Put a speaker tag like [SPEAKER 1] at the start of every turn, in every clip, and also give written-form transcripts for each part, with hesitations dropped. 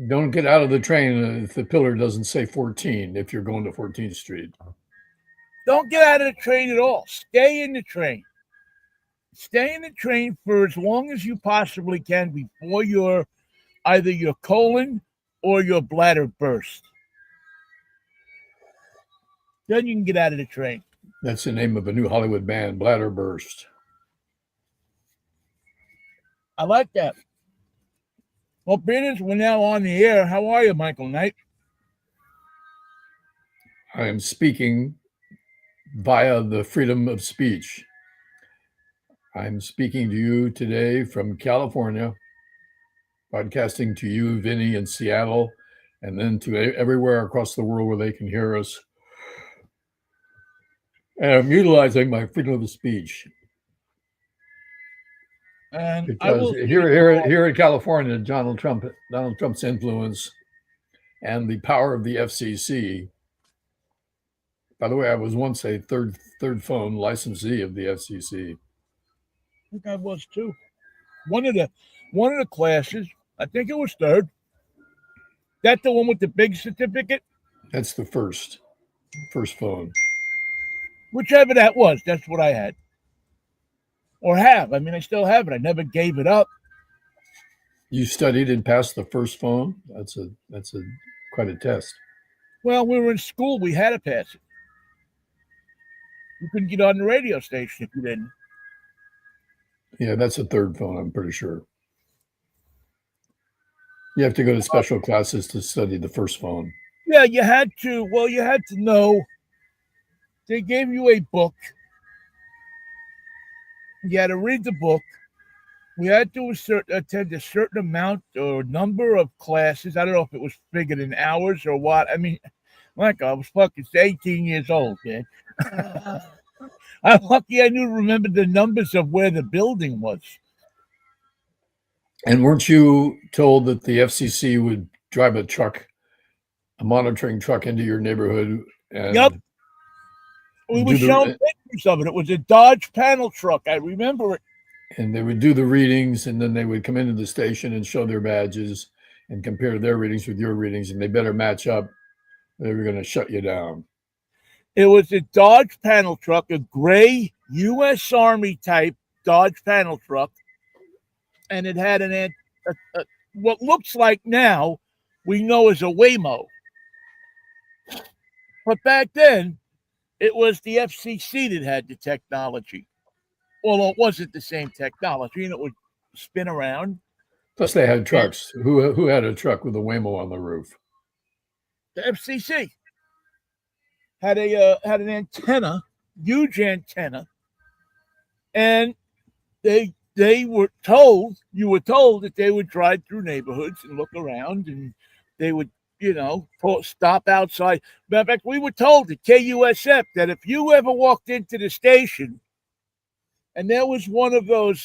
[SPEAKER 1] Don't get out of the train if the pillar doesn't say 14 if you're going to 14th Street.
[SPEAKER 2] Don't get out of the train at all. Stay in the train. Stay in the train for as long as you possibly can before either your colon or your bladder bursts. Then you can get out of the train.
[SPEAKER 1] That's the name of a new Hollywood band, Bladder Burst.
[SPEAKER 2] I like that. Well, Peters, we're now on the air. How are you, Michael Knight?
[SPEAKER 1] I am speaking via the freedom of speech. I'm speaking to you today from California, broadcasting to you, Vinnie, in Seattle, and then to everywhere across the world where they can hear us. And I'm utilizing my freedom of speech.
[SPEAKER 2] And
[SPEAKER 1] because here in California, Donald Trump's influence and the power of the FCC. By the way, I was once a third phone licensee of the FCC.
[SPEAKER 2] I think I was too. One of the classes, I think it was third. That's the one with the big certificate?
[SPEAKER 1] That's the first phone.
[SPEAKER 2] Whichever that was, that's what I had. Or have. I mean, I still have it. I never gave it up.
[SPEAKER 1] You studied and passed the first phone? That's quite a test.
[SPEAKER 2] Well, we were in school. We had to pass it. You couldn't get on the radio station if you didn't.
[SPEAKER 1] Yeah, that's a third phone, I'm pretty sure. You have to go to special classes to study the first phone.
[SPEAKER 2] Yeah, you had to. Well, you had to know. They gave you a book. You had to read the book. We had to attend a certain amount or number of classes. I don't know if it was figured in hours or what. I mean, like I was fucking 18 years old, man. I'm lucky I remembered the numbers of where the building was.
[SPEAKER 1] And weren't you told that the FCC would drive a monitoring truck into your neighborhood? And
[SPEAKER 2] yep. We were shown pictures of it. It was a Dodge panel truck. I remember it.
[SPEAKER 1] And they would do the readings, and then they would come into the station and show their badges and compare their readings with your readings, and they better match up. They were going to shut you down.
[SPEAKER 2] It was a Dodge panel truck, a gray U.S. Army type Dodge panel truck, and it had what looks like now we know as a Waymo. But back then, it was the FCC that had the technology. Well, it wasn't the same technology, and it would spin around.
[SPEAKER 1] Plus, they had trucks. Who had a truck with a Waymo on the roof?
[SPEAKER 2] The FCC had an antenna, huge antenna, and you were told that they would drive through neighborhoods and look around, and they would, stop outside. Matter of fact, we were told at KUSF that if you ever walked into the station and there was one of those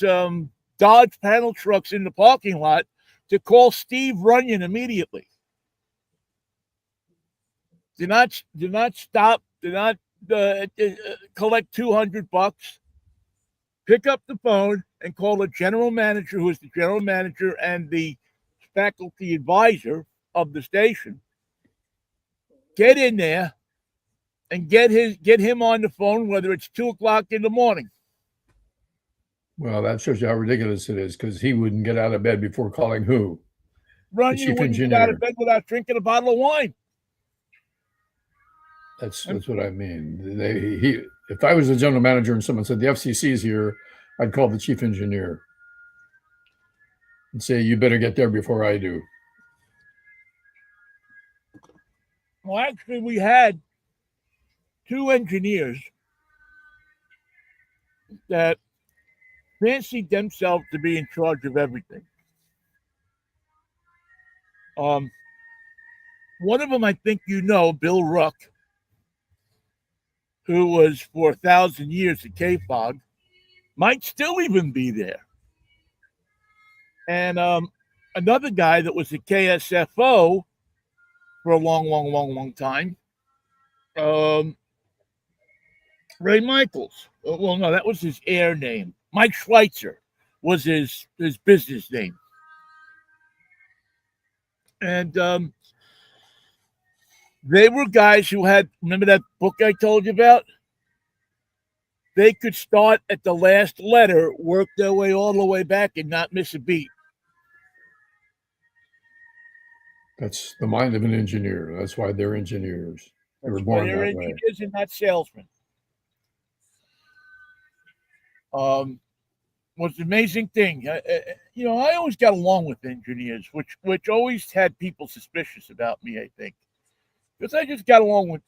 [SPEAKER 2] Dodge panel trucks in the parking lot, to call Steve Runyon immediately. Do not stop. Do not collect $200. Pick up the phone and call the general manager, who is the general manager and the faculty advisor of the station. Get in there and get him on the phone, whether it's 2:00 in the morning.
[SPEAKER 1] Well, that shows you how ridiculous it is, because he wouldn't get out of bed before calling who?
[SPEAKER 2] Runyon wouldn't get out of bed without drinking a bottle of wine.
[SPEAKER 1] That's what I mean. If I was the general manager and someone said the FCC is here, I'd call the chief engineer and say, you better get there before I do.
[SPEAKER 2] Well, actually, we had two engineers that fancied themselves to be in charge of everything. One of them, I think Bill Ruck, who was for 1,000 years at KFOG, might still even be there. And another guy that was at KSFO for a long time, Ray Michaels. Well, no, that was his air name. Mike Schweitzer was his business name. And they were guys who had, remember that book I told you about? They could start at the last letter, work their way all the way back, and not miss a beat.
[SPEAKER 1] That's the mind of an engineer. That's why they're engineers. They were
[SPEAKER 2] That's why
[SPEAKER 1] born
[SPEAKER 2] they're
[SPEAKER 1] that way.
[SPEAKER 2] engineers and not salesmen. Was the amazing thing. I always got along with engineers, which always had people suspicious about me, I think. Because I just got along with,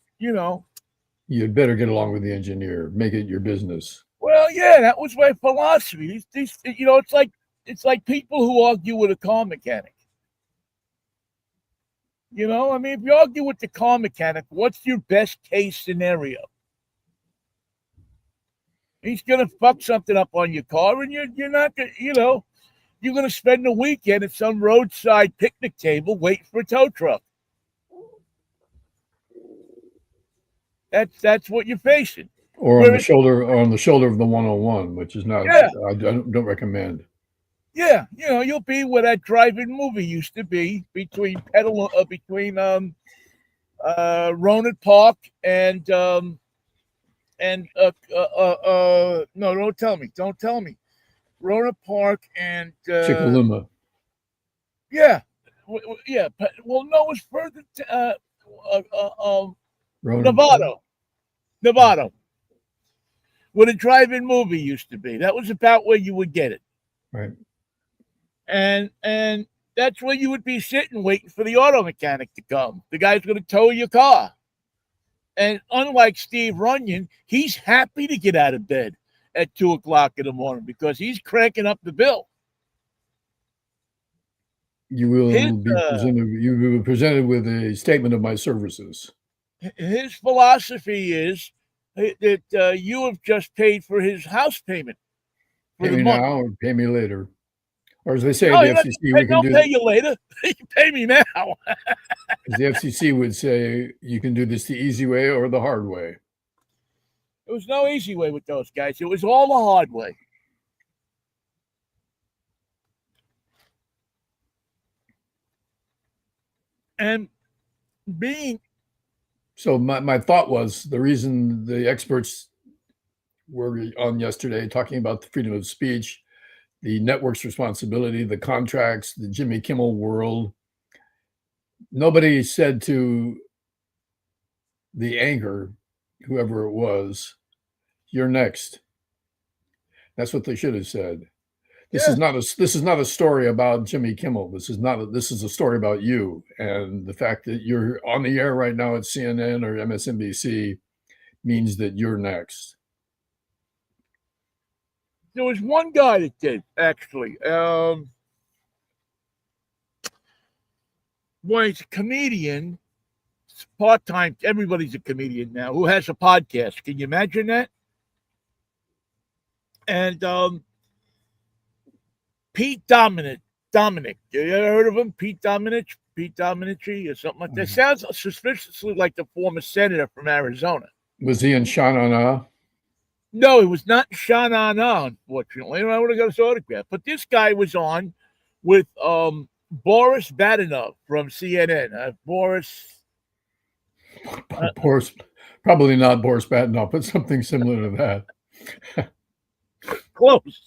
[SPEAKER 1] You'd better get along with the engineer. Make it your business.
[SPEAKER 2] well, yeah, that was my philosophy. These it's like people who argue with a car mechanic. If you argue with the car mechanic, what's your best case scenario? He's gonna fuck something up on your car, and you're not gonna, you're gonna spend the weekend at some roadside picnic table waiting for a tow truck. That's what you're facing.
[SPEAKER 1] Or on the
[SPEAKER 2] Whereas,
[SPEAKER 1] shoulder, of the 101, which is not.
[SPEAKER 2] yeah,
[SPEAKER 1] I don't recommend.
[SPEAKER 2] yeah, you'll be where that drive-in movie used to be between Ronan Park and no, don't tell me, Ronan Park and
[SPEAKER 1] Chickaluma.
[SPEAKER 2] yeah, yeah, well, no, it's further to, Nevada, where the drive-in movie used to be. That was about where you would get it,
[SPEAKER 1] Right.
[SPEAKER 2] and that's where you would be sitting waiting for the auto mechanic to come. The guy's going to tow your car. And unlike Steve Runyon, he's happy to get out of bed at 2:00 in the morning because he's cranking up the bill.
[SPEAKER 1] You will be presented. You will be presented with a statement of my services.
[SPEAKER 2] His philosophy is that you have just paid for his house payment for
[SPEAKER 1] Pay
[SPEAKER 2] the
[SPEAKER 1] me
[SPEAKER 2] month.
[SPEAKER 1] now or pay me later. Or as they say
[SPEAKER 2] No,
[SPEAKER 1] at the FCC, we can
[SPEAKER 2] don't
[SPEAKER 1] do.
[SPEAKER 2] pay you later. You pay me now.
[SPEAKER 1] As the FCC would say, you can do this the easy way or the hard way.
[SPEAKER 2] There was no easy way with those guys. It was all the hard way. And being
[SPEAKER 1] So my thought was the reason the experts were on yesterday talking about the freedom of speech, the network's responsibility, the contracts, the Jimmy Kimmel world. Nobody said to the anchor, whoever it was, "You're next." That's what they should have said. This is not a story about Jimmy Kimmel. This is a story about you, and the fact that you're on the air right now at CNN or MSNBC means that you're next.
[SPEAKER 2] there was one guy that did, actually. Boy, he's a comedian. Part-time. Everybody's a comedian now who has a podcast. Can you imagine that? And Pete Dominic. You ever heard of him? Pete Dominici, or something like that. Sounds suspiciously like the former senator from Arizona.
[SPEAKER 1] Was he in Sha-Na-Na?
[SPEAKER 2] No, it was not Sha-Na-Na, unfortunately. I would have got his autograph. But this guy was on with Boris Badenov from CNN. Boris,
[SPEAKER 1] probably not Boris Badenov, but something similar to that.
[SPEAKER 2] Close.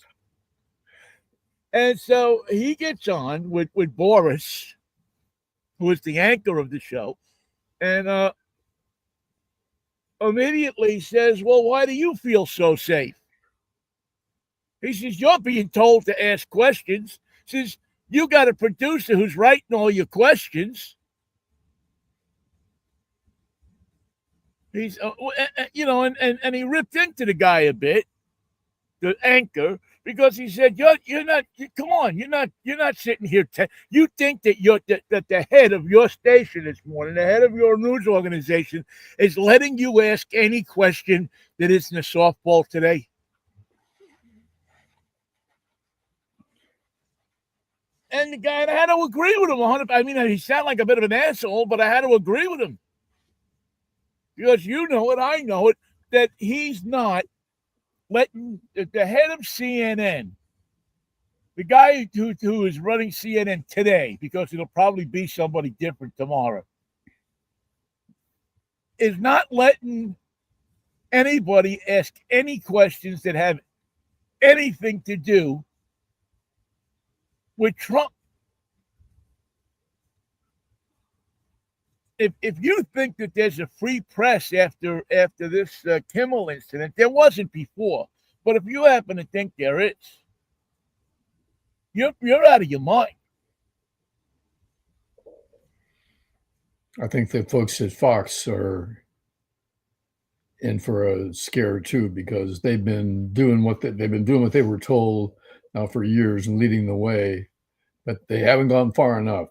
[SPEAKER 2] And so he gets on with Boris, who is the anchor of the show, and immediately says, "Well, why do you feel so safe?" He says, "You're being told to ask questions." He says, "You got a producer who's writing all your questions." He's, and he ripped into the guy a bit, the anchor, because he said, "You're not. Come on, you're not sitting here. You think that that the head of your station this morning, the head of your news organization, is letting you ask any question that isn't a softball today?" And the guy, I had to agree with him 100. I mean, he sounded like a bit of an asshole, but I had to agree with him because you know it, I know it, that he's not letting the head of CNN, the guy who is running CNN today, because it'll probably be somebody different tomorrow, is not letting anybody ask any questions that have anything to do with Trump. If you think that there's a free press after this Kimmel incident, there wasn't before. But if you happen to think there is, you're out of your mind.
[SPEAKER 1] I think the folks at Fox are in for a scare too, because they've been doing what they were told now for years and leading the way, but they haven't gone far enough.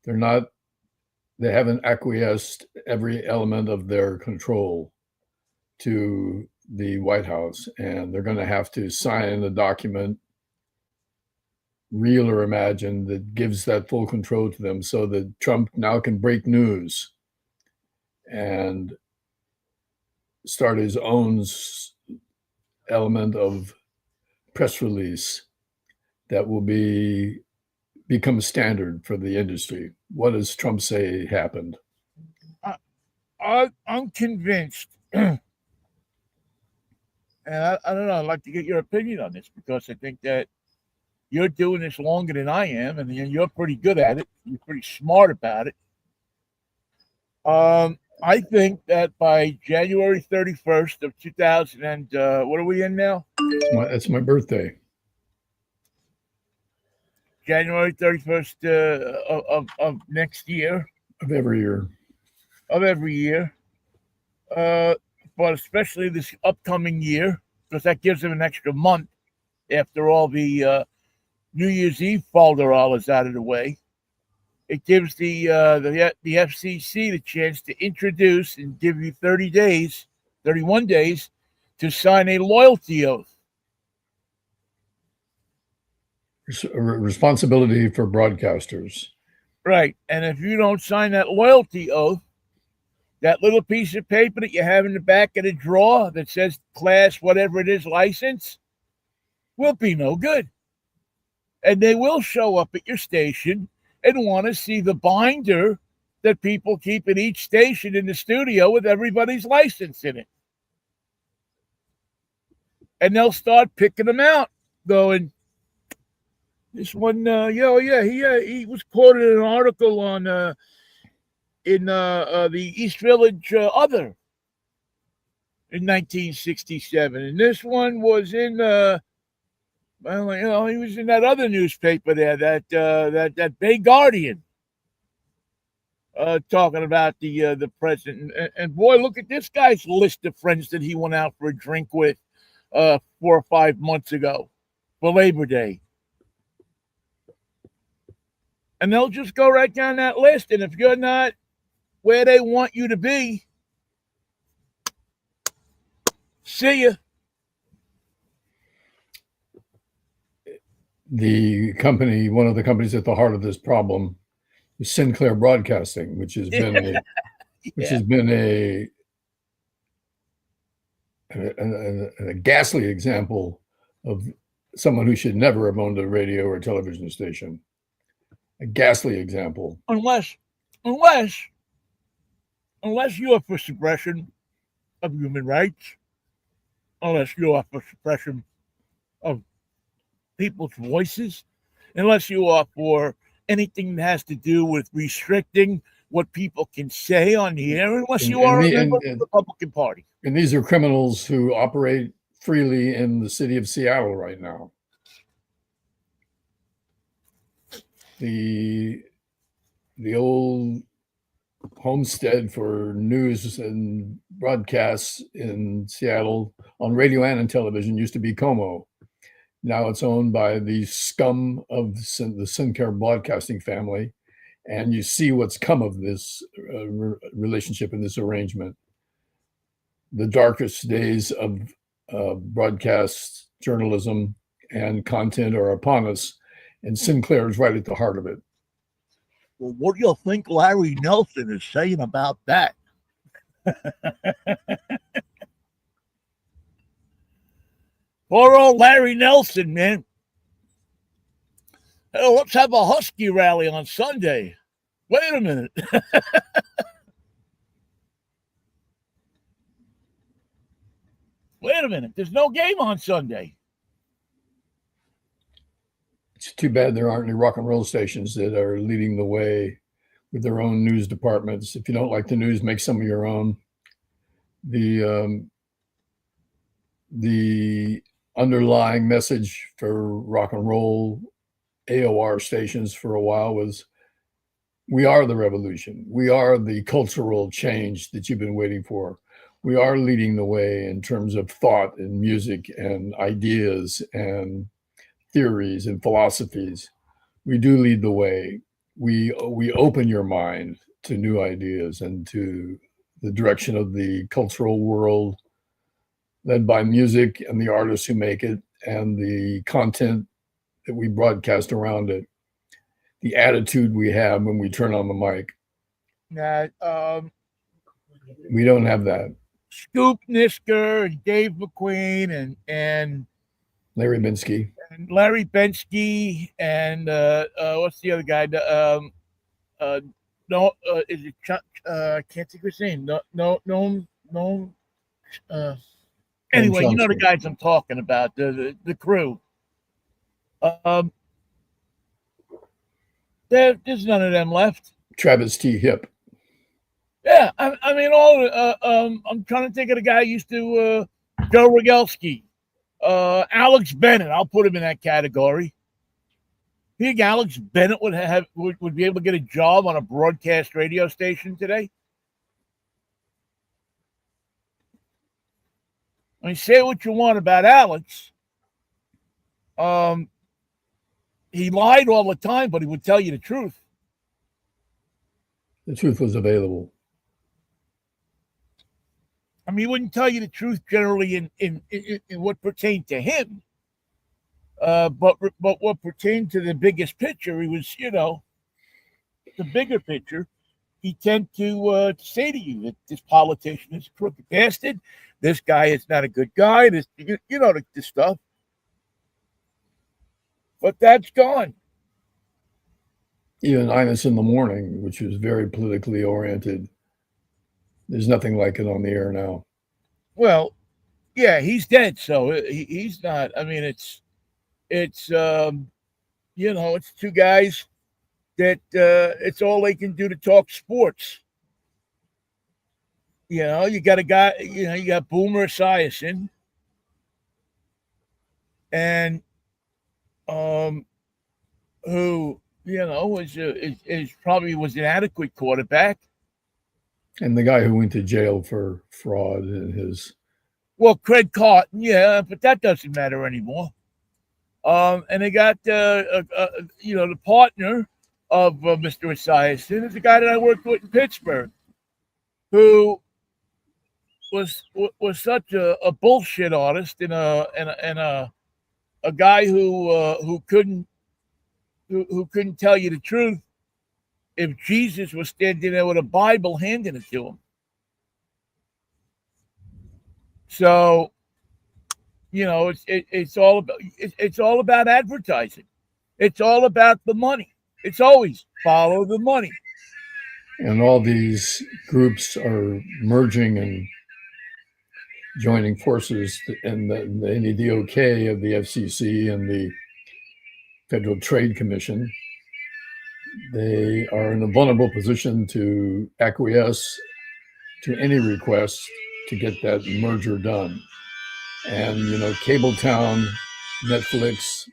[SPEAKER 1] They haven't acquiesced every element of their control to the White House, and they're going to have to sign a document, real or imagined, that gives that full control to them, so that Trump now can break news and start his own element of press release that will become standard for the industry. What does Trump say happened?
[SPEAKER 2] I'm convinced, and I don't know, I'd like to get your opinion on this, because I think that you're doing this longer than I am, and you're pretty good at it. You're pretty smart about it. I think that by January 31st of 2000 and what are we in now?
[SPEAKER 1] It's my birthday.
[SPEAKER 2] January 31st of next year.
[SPEAKER 1] Of every year.
[SPEAKER 2] But especially this upcoming year, because that gives them an extra month after all the New Year's Eve folderol is out of the way. It gives the FCC the chance to introduce and give you 31 days, to sign a loyalty oath.
[SPEAKER 1] Responsibility for broadcasters.
[SPEAKER 2] Right. And if you don't sign that loyalty oath, that little piece of paper that you have in the back of the drawer that says class whatever it is license will be no good. And they will show up at your station and want to see the binder that people keep at each station in the studio with everybody's license in it. And they'll start picking them out, going, this one, he was quoted in an article on in the East Village Other in 1967, and this one was in he was in that other newspaper there, that Bay Guardian, talking about the president. And boy, look at this guy's list of friends that he went out for a drink with 4 or 5 months ago for Labor Day. And they'll just go right down that list. And if you're not where they want you to be, see ya.
[SPEAKER 1] One of the companies at the heart of this problem is Sinclair Broadcasting, which has been a ghastly example of someone who should never have owned a radio or television station. A ghastly example.
[SPEAKER 2] Unless you are for suppression of human rights, unless you are for suppression of people's voices, unless you are for anything that has to do with restricting what people can say on the air, unless you are a member of the Republican Party.
[SPEAKER 1] And these are criminals who operate freely in the city of Seattle right now. The old homestead for news and broadcasts in Seattle on radio and on television used to be Como. Now it's owned by the scum of the Sinclair Broadcasting family. And you see what's come of this relationship and this arrangement. The darkest days of broadcast journalism and content are upon us, and Sinclair is right at the heart of it.
[SPEAKER 2] Well, what do you think Larry Nelson is saying about that? Poor old Larry Nelson, man. Oh, let's have a Husky rally on Sunday. Wait a minute. Wait a minute. There's no game on Sunday.
[SPEAKER 1] It's too bad there aren't any rock and roll stations that are leading the way with their own news departments. If you don't like the news, make some of your own. The underlying message for rock and roll AOR stations for a while was, we are the revolution. We are the cultural change that you've been waiting for. We are leading the way in terms of thought and music and ideas and theories and philosophies. We do lead the way. We open your mind to new ideas and to the direction of the cultural world, led by music and the artists who make it and the content that we broadcast around it, the attitude we have when we turn on the mic. We don't have that.
[SPEAKER 2] Scoop Nisker and Dave McQueen and
[SPEAKER 1] Larry Minsky
[SPEAKER 2] and Larry Bensky and what's the other guy? Is it Chuck? I can't think of his name. No. Anyway, you know the guys I'm talking about, the crew. There's none of them left.
[SPEAKER 1] Travis T. Hip.
[SPEAKER 2] Yeah, I mean, I'm trying to think of the guy who used to Joe Rogelski, Alex Bennett. I'll put him in that category. You think Alex Bennett would be able to get a job on a broadcast radio station today? I mean, say what you want about Alex. He lied all the time, but he would tell you the truth.
[SPEAKER 1] The truth was available.
[SPEAKER 2] I mean, he wouldn't tell you the truth generally in what pertained to him. But what pertained to the biggest picture, he was, the bigger picture. He tend to say to you that this politician is a crooked bastard. This guy is not a good guy. This stuff. But that's gone.
[SPEAKER 1] Even Ines in the Morning, which was very politically oriented, there's nothing like it on the air now.
[SPEAKER 2] Well, yeah, he's dead, so he's not. I mean, it's it's two guys that it's all they can do to talk sports. You got a guy. You got Boomer Esiason, and who is probably was an adequate quarterback.
[SPEAKER 1] And the guy who went to jail for fraud and his...
[SPEAKER 2] Well, Craig Carton, yeah, but that doesn't matter anymore. And they got, the partner of Mr. Esiason is a guy that I worked with in Pittsburgh, who was such a bullshit artist and a guy who couldn't tell you the truth if Jesus was standing there with a Bible handing it to him. So, it's all about advertising. It's all about the money. It's always follow the money.
[SPEAKER 1] And all these groups are merging and joining forces, and they need the okay of the FCC and the Federal Trade Commission. They are in a vulnerable position to acquiesce to any request to get that merger done. And, Cabletown, Netflix,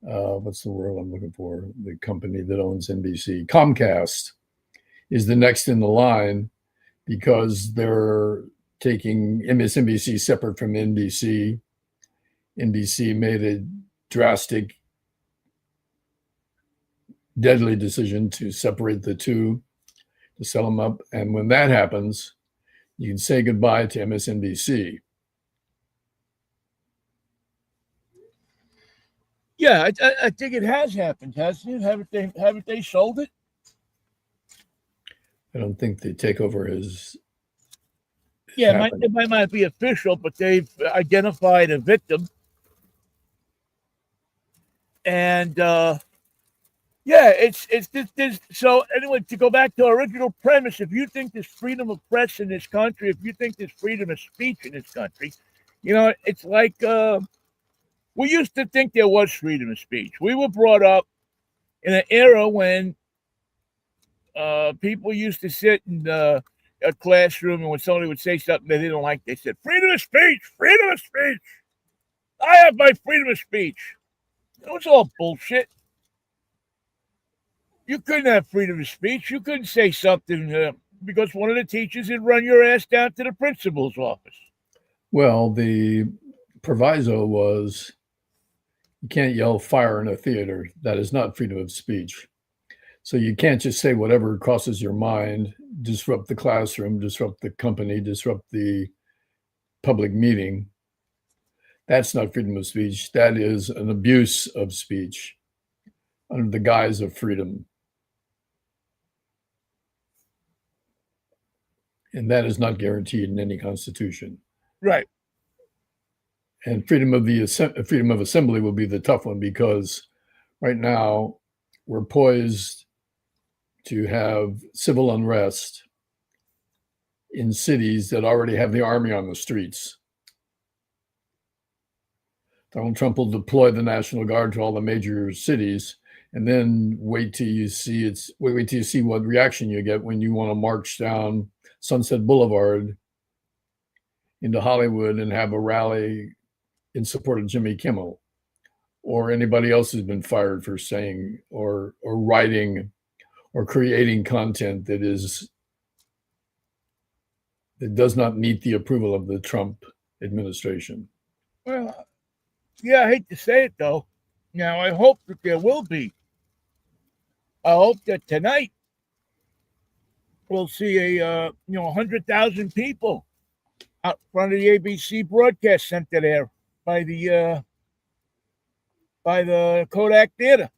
[SPEAKER 1] what's the word I'm looking for? The company that owns NBC, Comcast, is the next in the line because they're taking MSNBC separate from NBC. NBC made a drastic, deadly decision to separate the two, to sell them up. And when that happens, you can say goodbye to MSNBC.
[SPEAKER 2] Yeah, I think it has happened, hasn't it? Haven't they sold it?
[SPEAKER 1] I don't think the takeover is.
[SPEAKER 2] Yeah, it might not be official, but they've identified a victim. And yeah, it's this. So anyway, to go back to our original premise, if you think there's freedom of press in this country, if you think there's freedom of speech in this country, it's like we used to think there was freedom of speech. We were brought up in an era when people used to sit in a classroom, and when somebody would say something they didn't like, they said, "Freedom of speech, freedom of speech. I have my freedom of speech." It was all bullshit. You couldn't have freedom of speech. You couldn't say something because one of the teachers would run your ass down to the principal's office.
[SPEAKER 1] Well, the proviso was you can't yell fire in a theater. That is not freedom of speech. So you can't just say whatever crosses your mind, disrupt the classroom, disrupt the company, disrupt the public meeting. That's not freedom of speech. That is an abuse of speech under the guise of freedom. And that is not guaranteed in any constitution.
[SPEAKER 2] Right.
[SPEAKER 1] And freedom of assembly will be the tough one, because right now we're poised to have civil unrest in cities that already have the army on the streets. Donald Trump will deploy the National Guard to all the major cities, and then wait till you see what reaction you get when you want to march down Sunset Boulevard into Hollywood and have a rally in support of Jimmy Kimmel or anybody else who's been fired for saying or writing or creating content that does not meet the approval of the Trump administration.
[SPEAKER 2] Well, yeah, I hate to say it though. Now I hope that there will be. I hope that tonight we'll see 100,000 people out front of the ABC broadcast center there by the Kodak Theater.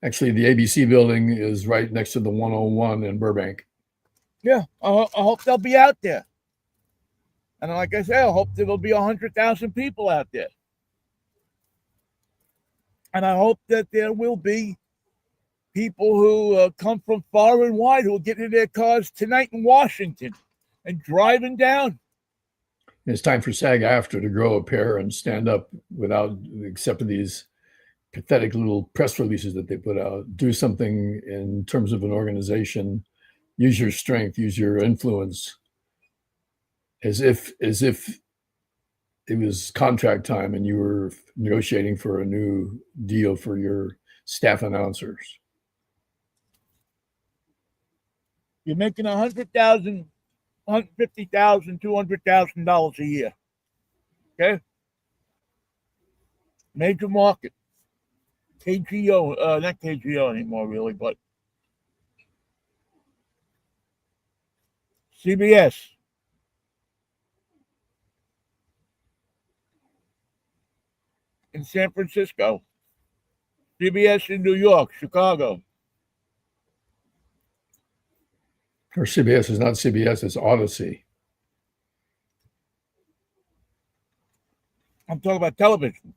[SPEAKER 1] Actually, the ABC building is right next to the 101 in Burbank.
[SPEAKER 2] Yeah, I hope they'll be out there. And like I said, I hope there will be 100,000 people out there. And I hope that there will be people who come from far and wide who will get in their cars tonight in Washington and driving down.
[SPEAKER 1] It's time for SAG-AFTRA to grow a pair and stand up except for these pathetic little press releases that they put out. Do something in terms of an organization. Use your strength, use your influence, as if it was contract time and you were negotiating for a new deal for your staff announcers.
[SPEAKER 2] You're making $100,000, $150,000, $200,000 a year. Okay? Major market. KGO, not KGO anymore, really, but CBS. In San Francisco. CBS in New York, Chicago.
[SPEAKER 1] Or CBS is not CBS, it's Odyssey.
[SPEAKER 2] I'm talking about television.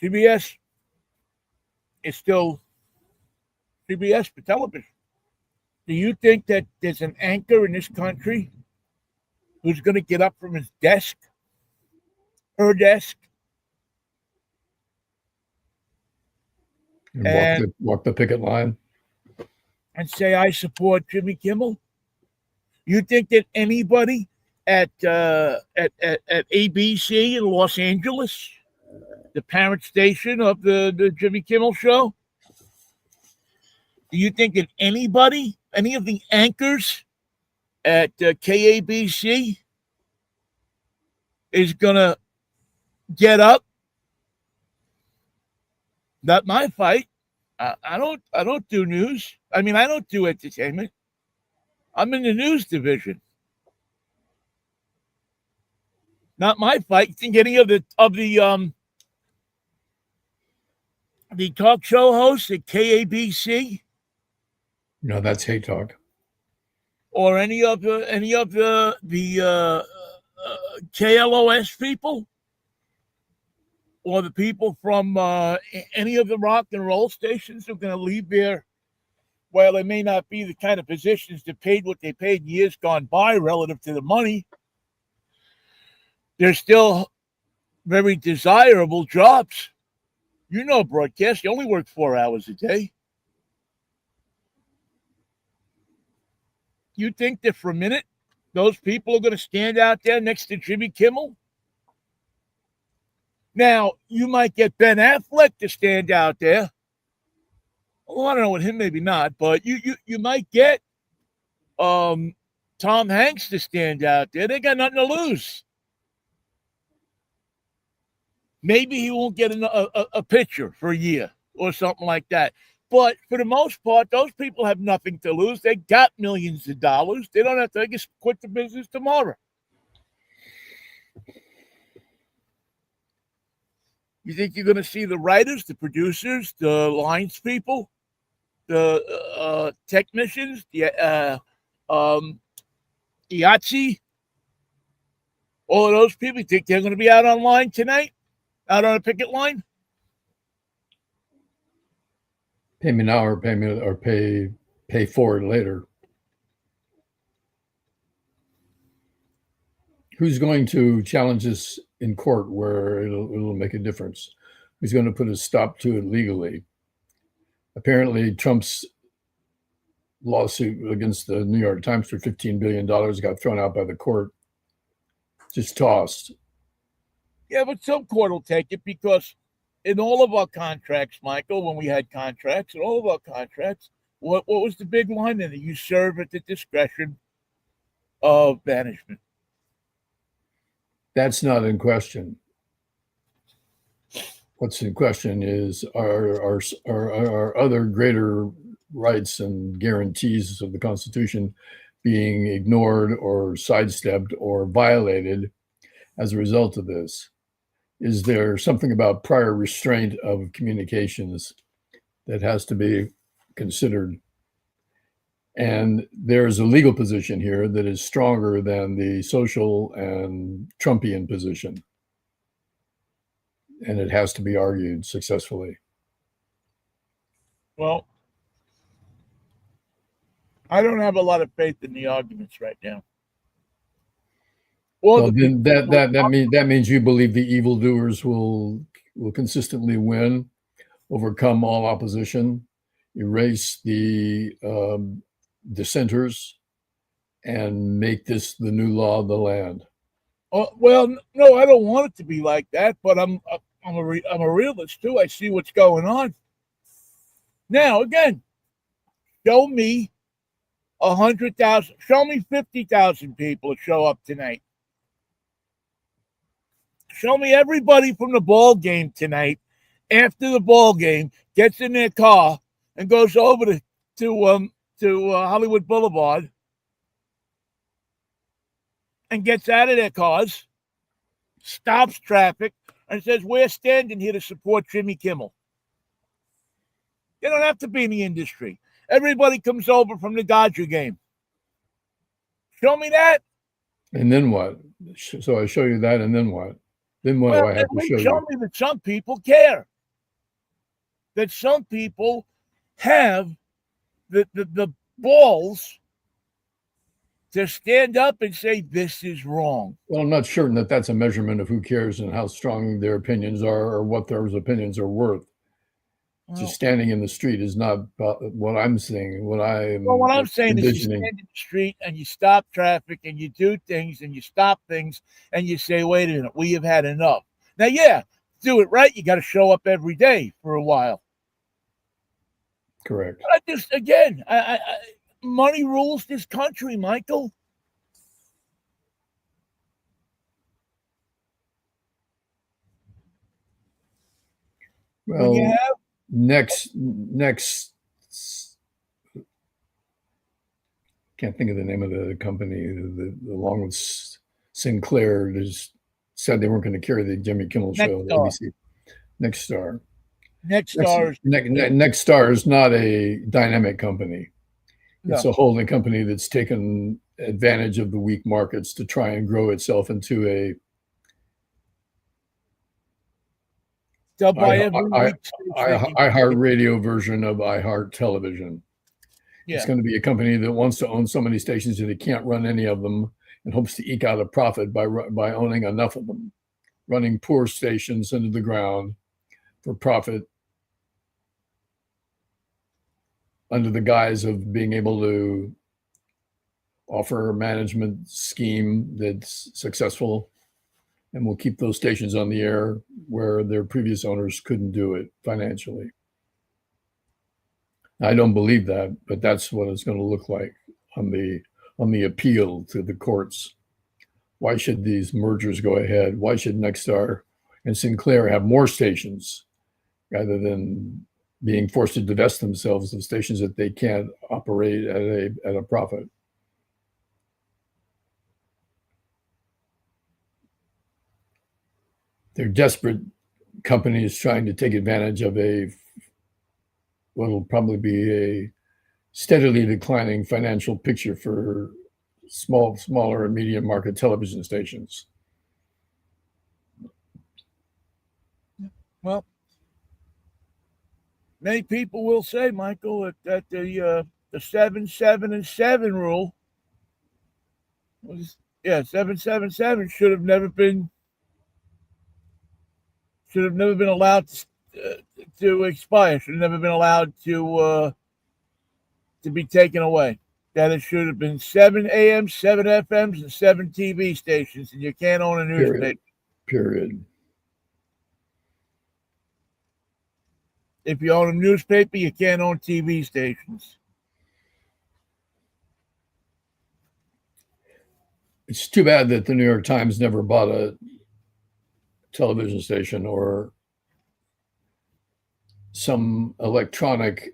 [SPEAKER 2] CBS is still CBS for television. Do you think that there's an anchor in this country who's going to get up from his desk, her desk,
[SPEAKER 1] and walk the picket line
[SPEAKER 2] and say, "I support Jimmy Kimmel"? You think that anybody at ABC in Los Angeles, the parent station of the Jimmy Kimmel show, do you think that anybody, any of the anchors at KABC is going to get up? Not my fight. I don't do news. I mean, I don't do entertainment. I'm in the news division. Not my fight. You think any of the talk show hosts at KABC?
[SPEAKER 1] No, that's hate talk.
[SPEAKER 2] or any of the KLOS people, or the people from any of the rock and roll stations are going to leave there. While they may not be the kind of positions that paid what they paid in years gone by relative to the money, they're still very desirable jobs. You know, broadcast, you only work 4 hours a day. You think that for a minute those people are going to stand out there next to Jimmy Kimmel? Now, you might get Ben Affleck to stand out there. Well, I don't know with him, maybe not, but you might get Tom Hanks to stand out there. They got nothing to lose. Maybe he won't get a picture for a year or something like that. But for the most part, those people have nothing to lose. They got millions of dollars. They don't have to just quit the business tomorrow. You think you're going to see the writers, the producers, the lines people, the technicians, the IATSE, all of those people? You think they're going to be out online tonight, out on a picket line?
[SPEAKER 1] Pay me now or pay for it later. Who's going to challenge this in court where it'll make a difference? Who's going to put a stop to it legally? Apparently, Trump's lawsuit against the New York Times for $15 billion got thrown out by the court, just tossed.
[SPEAKER 2] Yeah, but some court will take it, because in all of our contracts, Michael, when we had contracts, in all of our contracts, what was the big line in it? You serve at the discretion of management.
[SPEAKER 1] That's not in question. What's in question is are other greater rights and guarantees of the Constitution being ignored or sidestepped or violated as a result of this? Is there something about prior restraint of communications that has to be considered? And there's a legal position here that is stronger than the social and Trumpian position. And it has to be argued successfully.
[SPEAKER 2] Well, I don't have a lot of faith in the arguments right now.
[SPEAKER 1] Well, then that means you believe the evildoers will consistently win, overcome all opposition, erase the dissenters, and make this the new law of the land.
[SPEAKER 2] Well, no, I don't want it to be like that, but I'm a realist too. I see what's going on. Now, again, show me 100,000, show me 50,000 people show up tonight. Show me everybody from the ball game tonight, after the ball game, gets in their car and goes over to Hollywood Boulevard and gets out of their cars, stops traffic, and says, we're standing here to support Jimmy Kimmel. They don't have to be in the industry. Everybody comes over from the Dodger game. Show me that.
[SPEAKER 1] And then what? So I show you that, and then what? Then what do I have to show you?
[SPEAKER 2] Show me that some people care. That some people have the balls to stand up and say, this is wrong.
[SPEAKER 1] Well, I'm not certain that that's a measurement of who cares and how strong their opinions are or what those opinions are worth. Well, just standing in the street is not what I'm saying. What I'm saying is you stand in the
[SPEAKER 2] street and you stop traffic and you do things and you stop things and you say, wait a minute, we have had enough. Now, yeah, do it right. You got to show up every day for a while.
[SPEAKER 1] Correct.
[SPEAKER 2] But money rules this country, Michael.
[SPEAKER 1] Well, next, can't think of the name of the company. Along with Sinclair, just said they weren't going to carry the Jimmy Kimmel show. ABC. Next Star is not a dynamic company.
[SPEAKER 2] No.
[SPEAKER 1] It's a holding company that's taken advantage of the weak markets to try and grow itself into a
[SPEAKER 2] They'll buy every week.
[SPEAKER 1] iHeartRadio version of iHeart Television.
[SPEAKER 2] Yeah.
[SPEAKER 1] It's going to be a company that wants to own so many stations that it can't run any of them and hopes to eke out a profit by owning enough of them, running poor stations into the ground for profit under the guise of being able to offer a management scheme that's successful and will keep those stations on the air where their previous owners couldn't do it financially. I don't believe that, but that's what it's going to look like on the appeal to the courts. Why should these mergers go ahead? Why should Nexstar and Sinclair have more stations rather than being forced to divest themselves of stations that they can't operate at a profit? They're desperate companies trying to take advantage of what will probably be a steadily declining financial picture for smaller and medium market television stations.
[SPEAKER 2] Well, many people will say, Michael, that the 7, 7, and 7 rule was 777 should have never been allowed to expire. Should have never been allowed to be taken away. That it should have been 7 AM, 7 FMs, and 7 TV stations, and you can't own a newspaper.
[SPEAKER 1] Period.
[SPEAKER 2] If you own a newspaper, you can't own TV stations.
[SPEAKER 1] It's too bad that the New York Times never bought a television station or some electronic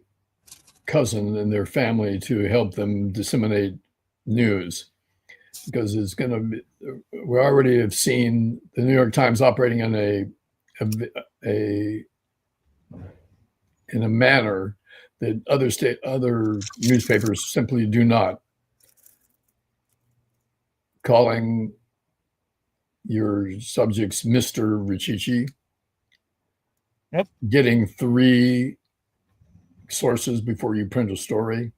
[SPEAKER 1] cousin in their family to help them disseminate news, because it's going to be, we already have seen the New York Times operating in a manner that other newspapers simply do not. Calling your subjects Mr. Richichi,
[SPEAKER 2] Yep.
[SPEAKER 1] Getting 3 sources before you print a story.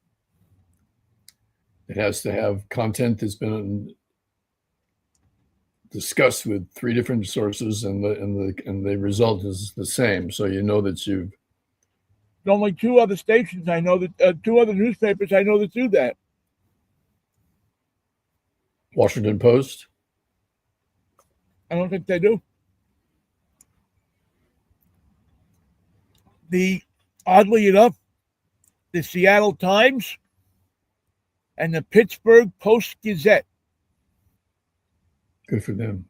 [SPEAKER 1] It has to have content that's been discussed with 3 different sources, and the result is the same. So you know that you've
[SPEAKER 2] only 2 other stations I know that 2 other newspapers I know that do that.
[SPEAKER 1] Washington Post.
[SPEAKER 2] I don't think they do. Oddly enough, the Seattle Times and the Pittsburgh Post-Gazette,
[SPEAKER 1] Good for them.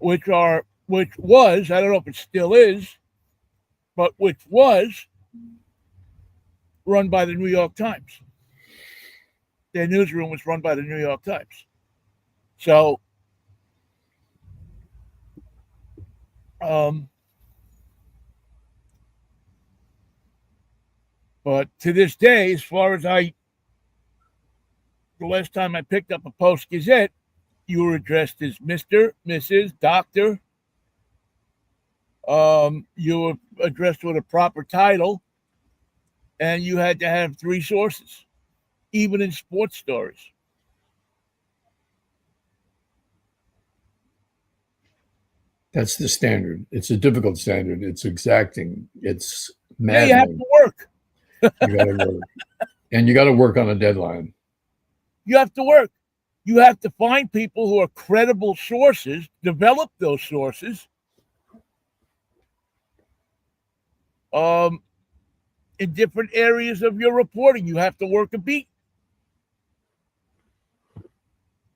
[SPEAKER 2] which was, I don't know if it still is, but which was run by the New York Times. Their newsroom was run by the New York Times. So, but to this day, as far as the last time I picked up a Post-Gazette, you were addressed as Mr., Mrs., Doctor. You were addressed with a proper title, and you had to have 3 sources, even in sports stories.
[SPEAKER 1] That's the standard. It's a difficult standard. It's exacting. It's maddening.
[SPEAKER 2] Yeah, you have to work.
[SPEAKER 1] You got to work. And you got to work on a deadline.
[SPEAKER 2] You have to work. You have to find people who are credible sources, develop those sources. In different areas of your reporting, you have to work a beat.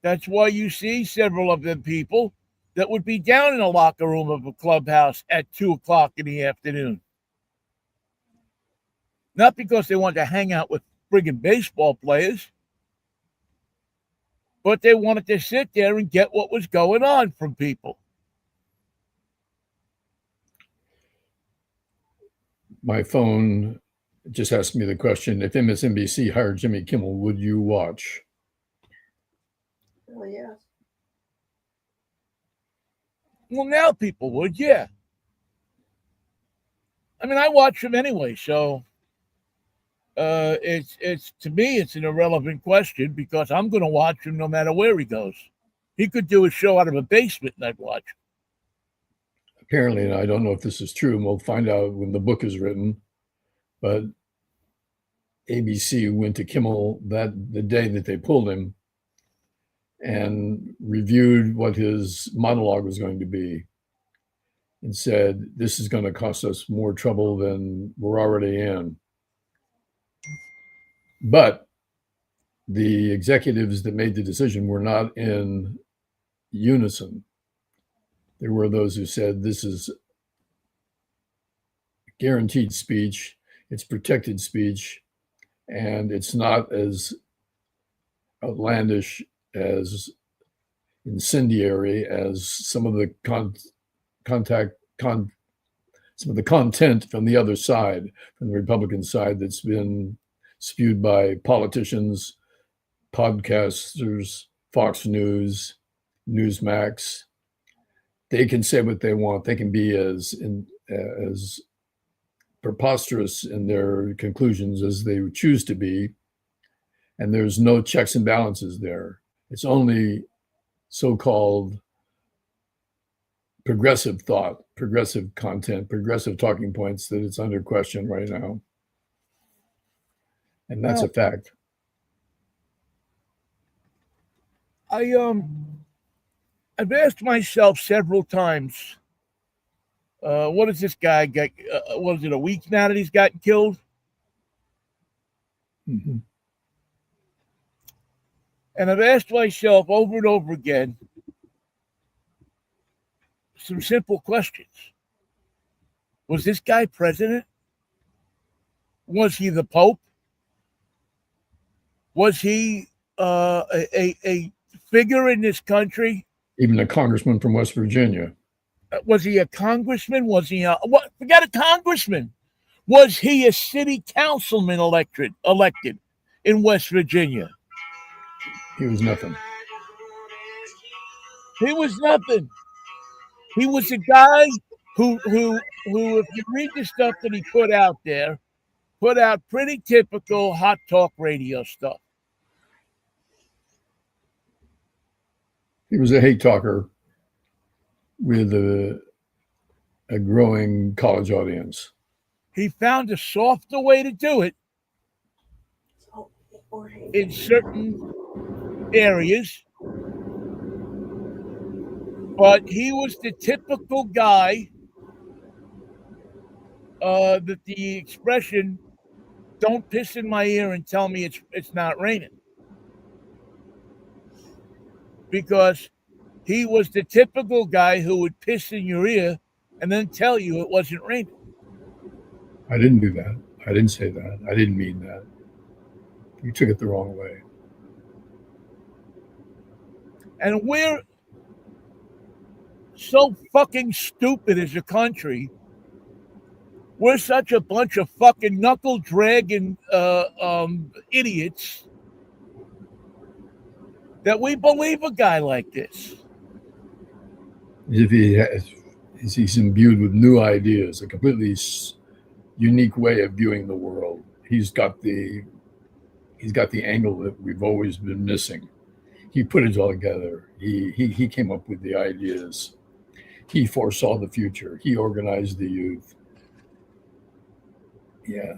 [SPEAKER 2] That's why you see several of them people that would be down in a locker room of a clubhouse at 2:00 in the afternoon. Not because they want to hang out with friggin' baseball players, but they wanted to sit there and get what was going on from people.
[SPEAKER 1] My phone just asked me the question, if MSNBC hired Jimmy Kimmel, would you watch?
[SPEAKER 3] Oh, yes.
[SPEAKER 2] Well, now people would, yeah. I mean, I watch him anyway, so it's to me it's an irrelevant question because I'm going to watch him no matter where he goes. He could do a show out of a basement and I'd watch.
[SPEAKER 1] Apparently, and I don't know if this is true, and we'll find out when the book is written, but ABC went to Kimmel the day that they pulled him and reviewed what his monologue was going to be and said, this is going to cost us more trouble than we're already in. But the executives that made the decision were not in unison. There were those who said, this is guaranteed speech, it's protected speech, and it's not as outlandish, as incendiary as some of the some of the content from the other side, from the Republican side, that's been spewed by politicians, podcasters, Fox News, Newsmax. They can say what they want. They can be as preposterous in their conclusions as they choose to be. And there's no checks and balances there. It's only so-called progressive thought, progressive content, progressive talking points that it's under question right now. And that's a fact.
[SPEAKER 2] I've asked myself several times, what does this guy get? What is it, a week now that he's gotten killed?
[SPEAKER 1] Mm-hmm.
[SPEAKER 2] And I've asked myself over and over again some simple questions. Was this guy president? Was he the Pope? Was he a figure in this country?
[SPEAKER 1] Even a congressman from West Virginia.
[SPEAKER 2] Was he a congressman? Was he what? Forget a congressman. Was he a city councilman elected in West Virginia?
[SPEAKER 1] He was nothing.
[SPEAKER 2] He was nothing. He was a guy who, if you read the stuff that he put out there, put out pretty typical hot talk radio stuff.
[SPEAKER 1] He was a hate talker with a growing college audience.
[SPEAKER 2] He found a softer way to do it in certain areas, but he was the typical guy that the expression "don't piss in my ear and tell me it's not raining," because he was the typical guy who would piss in your ear and then tell you it wasn't raining.
[SPEAKER 1] I didn't do that. I didn't say that. I didn't mean that. You took it the wrong way.
[SPEAKER 2] And we're so fucking stupid as a country. We're such a bunch of fucking knuckle dragging idiots that we believe a guy like this.
[SPEAKER 1] If he's imbued with new ideas, a completely unique way of viewing the world. He's got the angle that we've always been missing. He put it all together. He came up with the ideas. He foresaw the future. He organized the youth. Yeah.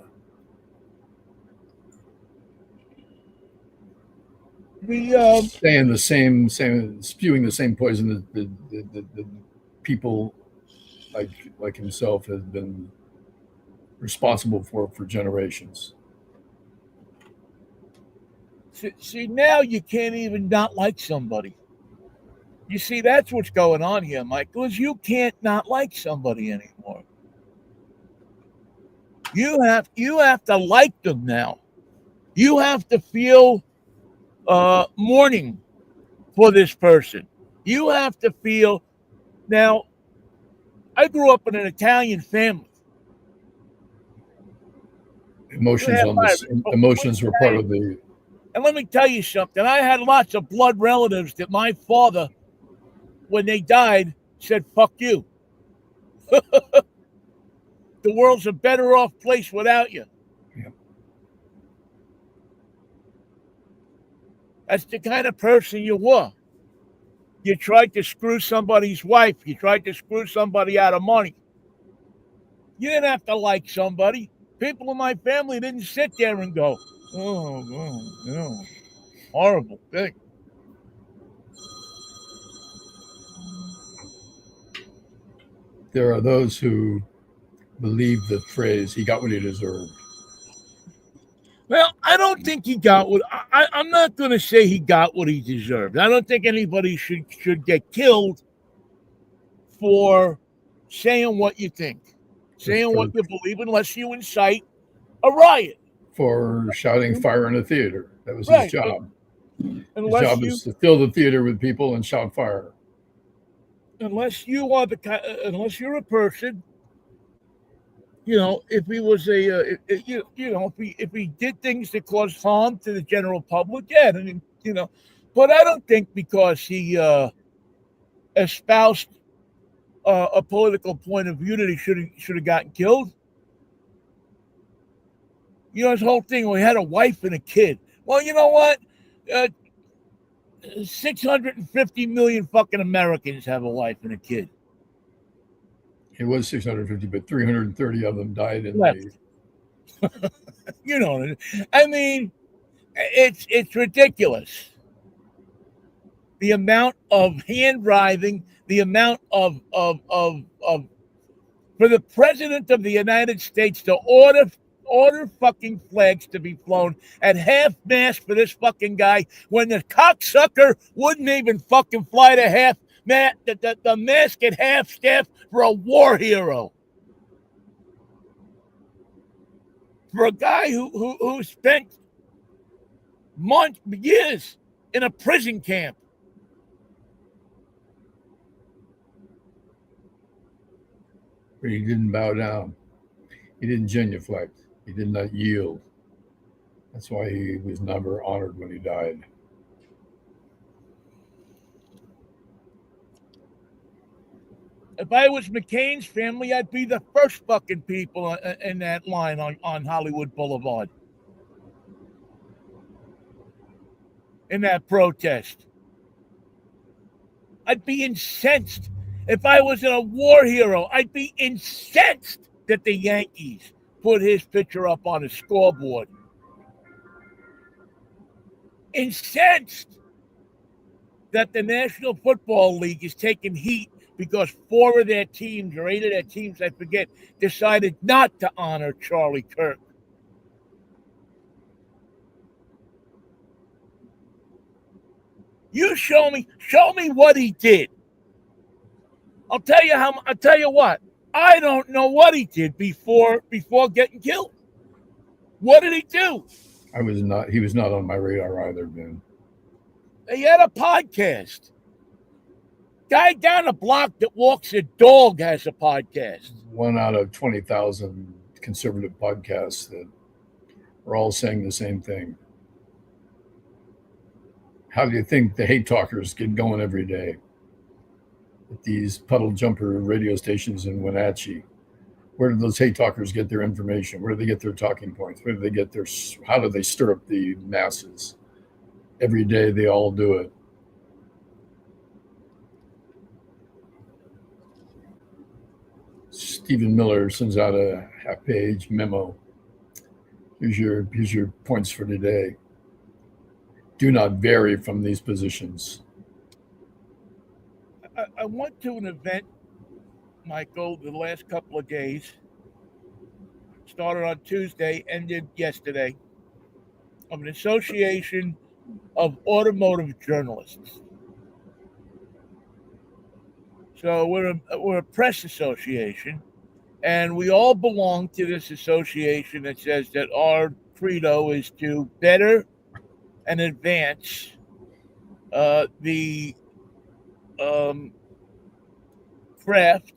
[SPEAKER 1] Saying the same, spewing the same poison that the people like himself have been responsible for generations.
[SPEAKER 2] See, now you can't even not like somebody. You see, that's what's going on here, Michael, is you can't not like somebody anymore. You have to like them now. You have to feel mourning for this person. You have to feel. Now, I grew up in an Italian family.
[SPEAKER 1] Emotions on this. Emotions were part of the.
[SPEAKER 2] And let me tell you something. I had lots of blood relatives that my father, when they died, said, "Fuck you." The world's a better off place without you.
[SPEAKER 1] Yeah.
[SPEAKER 2] That's the kind of person you were. You tried to screw somebody's wife. You tried to screw somebody out of money. You didn't have to like somebody. People in my family didn't sit there and go, "Oh, horrible thing."
[SPEAKER 1] There are those who believe the phrase, he got what he deserved.
[SPEAKER 2] Well, I don't think he got what I'm not going to say he got what he deserved. I don't think anybody should get killed for saying what you think, saying what you believe, unless you incite a riot.
[SPEAKER 1] For shouting fire in a theater. That was
[SPEAKER 2] Right.
[SPEAKER 1] his job. His
[SPEAKER 2] Unless
[SPEAKER 1] job is to fill the theater with people and shout fire.
[SPEAKER 2] unless you are unless you're a person, if he was if he did things that caused harm to the general public, yeah, I mean, but I don't think because he espoused a political point of view that he should have gotten killed. His whole thing, he had a wife and a kid. Well, you know what? 650 million fucking Americans have a wife and a kid.
[SPEAKER 1] It was 650, but 330 of them died in
[SPEAKER 2] Left. I mean, it's ridiculous. The amount of hand writhing, the amount of for the president of the United States to order fucking flags to be flown at half mast for this fucking guy when the cocksucker wouldn't even fucking fly to half the mast at half staff for a war hero. For a guy who spent years in a prison camp.
[SPEAKER 1] But he didn't bow down. He didn't genuflect. He did not yield. That's why he was never honored when he died.
[SPEAKER 2] If I was McCain's family, I'd be the first fucking people in that line on Hollywood Boulevard. In that protest. I'd be incensed. If I was a war hero, I'd be incensed that the Yankees put his picture up on a scoreboard. Incensed that the National Football League is taking heat because 4 of their teams, or 8 of their teams, I forget, decided not to honor Charlie Kirk. You show me what he did. I'll tell you what. I don't know what he did before getting killed. What did he do?
[SPEAKER 1] He was not on my radar either, Ben.
[SPEAKER 2] He had a podcast. Guy down the block that walks a dog has a podcast.
[SPEAKER 1] 1 out of 20,000 conservative podcasts that are all saying the same thing. How do you think the hate talkers get going every day at these puddle jumper radio stations in Wenatchee? Where do those hate talkers get their information? Where do they get their talking points? How do they stir up the masses? Every day they all do it. Stephen Miller sends out a half-page memo. Here's your points for today. Do not vary from these positions.
[SPEAKER 2] I went to an event, Michael, the last couple of days. Started on Tuesday, ended yesterday, of an association of automotive journalists. So we're a press association, and we all belong to this association that says that our credo is to better and advance the craft,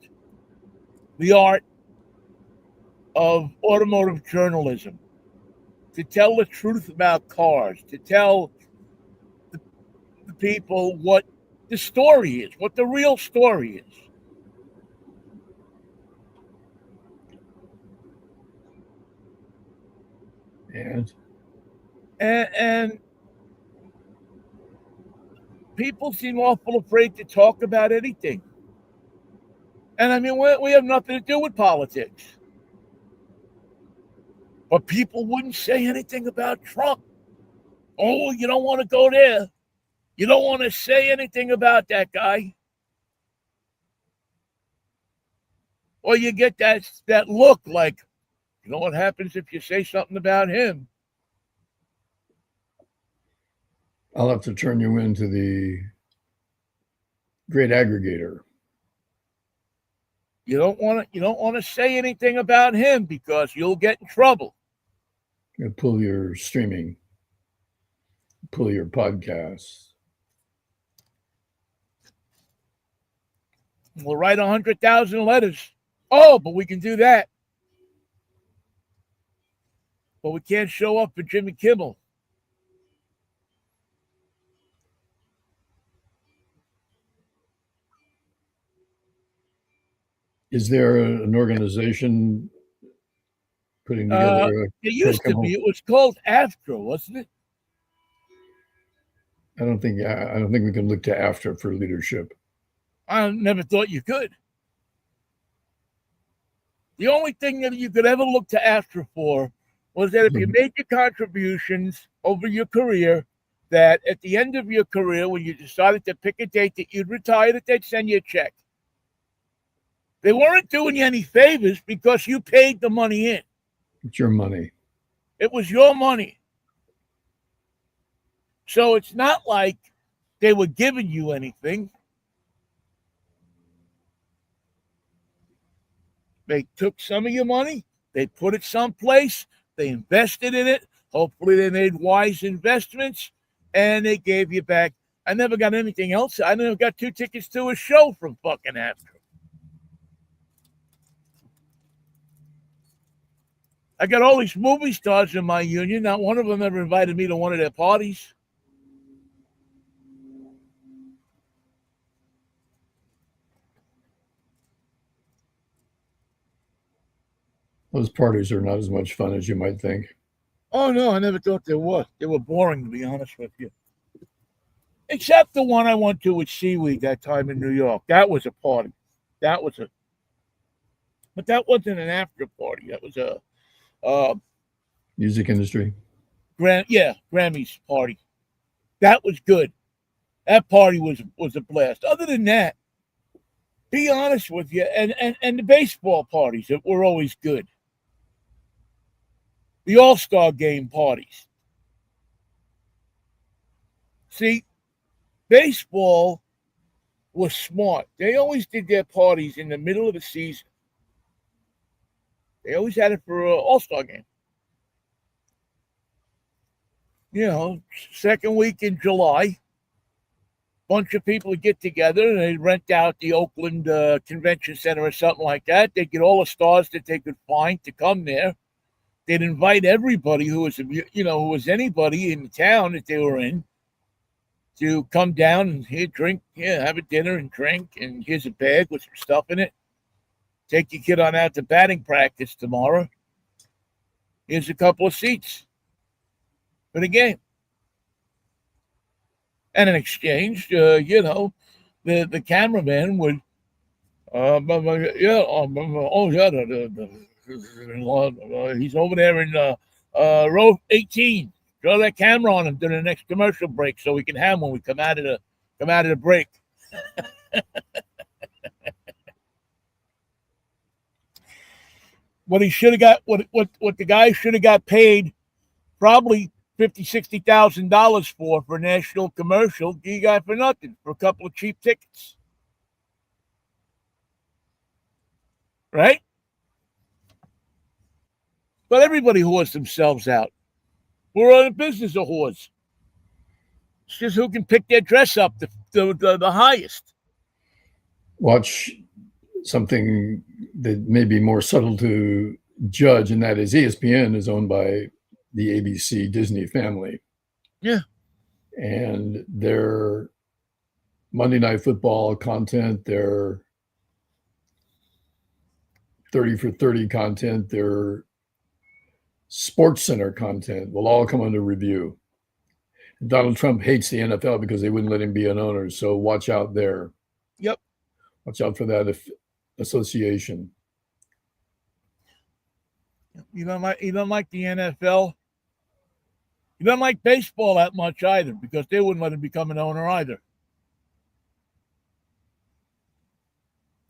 [SPEAKER 2] the art of automotive journalism. to tell the truth about cars, to tell the people what the story is, what the real story is. And people seem awful afraid to talk about anything. And I mean, we have nothing to do with politics. But people wouldn't say anything about Trump. Oh, you don't want to go there. You don't want to say anything about that guy. Or you get that look like, you know what happens if you say something about him?
[SPEAKER 1] I'll have to turn you into the great aggregator.
[SPEAKER 2] You don't want to say anything about him because you'll get in trouble.
[SPEAKER 1] You pull your streaming, pull your podcasts.
[SPEAKER 2] We'll write 100,000 letters. Oh, but we can do that. But we can't show up for Jimmy Kimmel.
[SPEAKER 1] Is there an organization putting together?
[SPEAKER 2] It used to be. It was called AFTRA, wasn't it?
[SPEAKER 1] I don't think we can look to AFTRA for leadership.
[SPEAKER 2] I never thought you could. The only thing that you could ever look to AFTRA for was that if you made your contributions over your career, that at the end of your career, when you decided to pick a date that you'd retire, that they'd send you a check. They weren't doing you any favors because you paid the money in.
[SPEAKER 1] It's your money.
[SPEAKER 2] It was your money. So it's not like they were giving you anything. They took some of your money, they put it someplace, they invested in it. Hopefully they made wise investments, and they gave you back. I never got anything else. I never got 2 tickets to a show from fucking AFTRA. I got all these movie stars in my union. Not one of them ever invited me to one of their parties.
[SPEAKER 1] Those parties are not as much fun as you might think.
[SPEAKER 2] Oh, no, I never thought they were. They were boring, to be honest with you. Except the one I went to with Seaweed that time in New York. That was a party. But that wasn't an after party. That was a
[SPEAKER 1] music industry.
[SPEAKER 2] Grammys party. That was good. That party was a blast. Other than that, be honest with you, and the baseball parties that were always good. The All-Star game parties. See, baseball was smart. They always did their parties in the middle of the season. They always had it for an All-Star game. You know, second week in July, bunch of people would get together and they'd rent out the Oakland Convention Center or something like that. They'd get all the stars that they could find to come there. They'd invite everybody who was anybody in the town that they were in to come down and have a dinner and drink, and here's a bag with some stuff in it. Take your kid on out to batting practice tomorrow. Here's a couple of seats for the game. And in exchange, the cameraman would, he's over there in row 18. Throw that camera on him during the next commercial break so we can have him when we come out of the break. What he should have got, what the guy should have got paid, probably $50,000-$60,000 for a national commercial, he got for nothing, for a couple of cheap tickets. Right? But everybody whores themselves out. We're in the business of whores. It's just who can pick their dress up the highest.
[SPEAKER 1] Watch something that may be more subtle to judge, and that is ESPN is owned by the ABC Disney family.
[SPEAKER 2] Yeah.
[SPEAKER 1] And their Monday Night Football content, their 30 for 30 content, their Sports Center content will all come under review. Donald Trump hates the NFL because they wouldn't let him be an owner. So watch out there.
[SPEAKER 2] Yep.
[SPEAKER 1] Watch out for that association.
[SPEAKER 2] You don't like the NFL. You don't like baseball that much either, because they wouldn't let him become an owner either.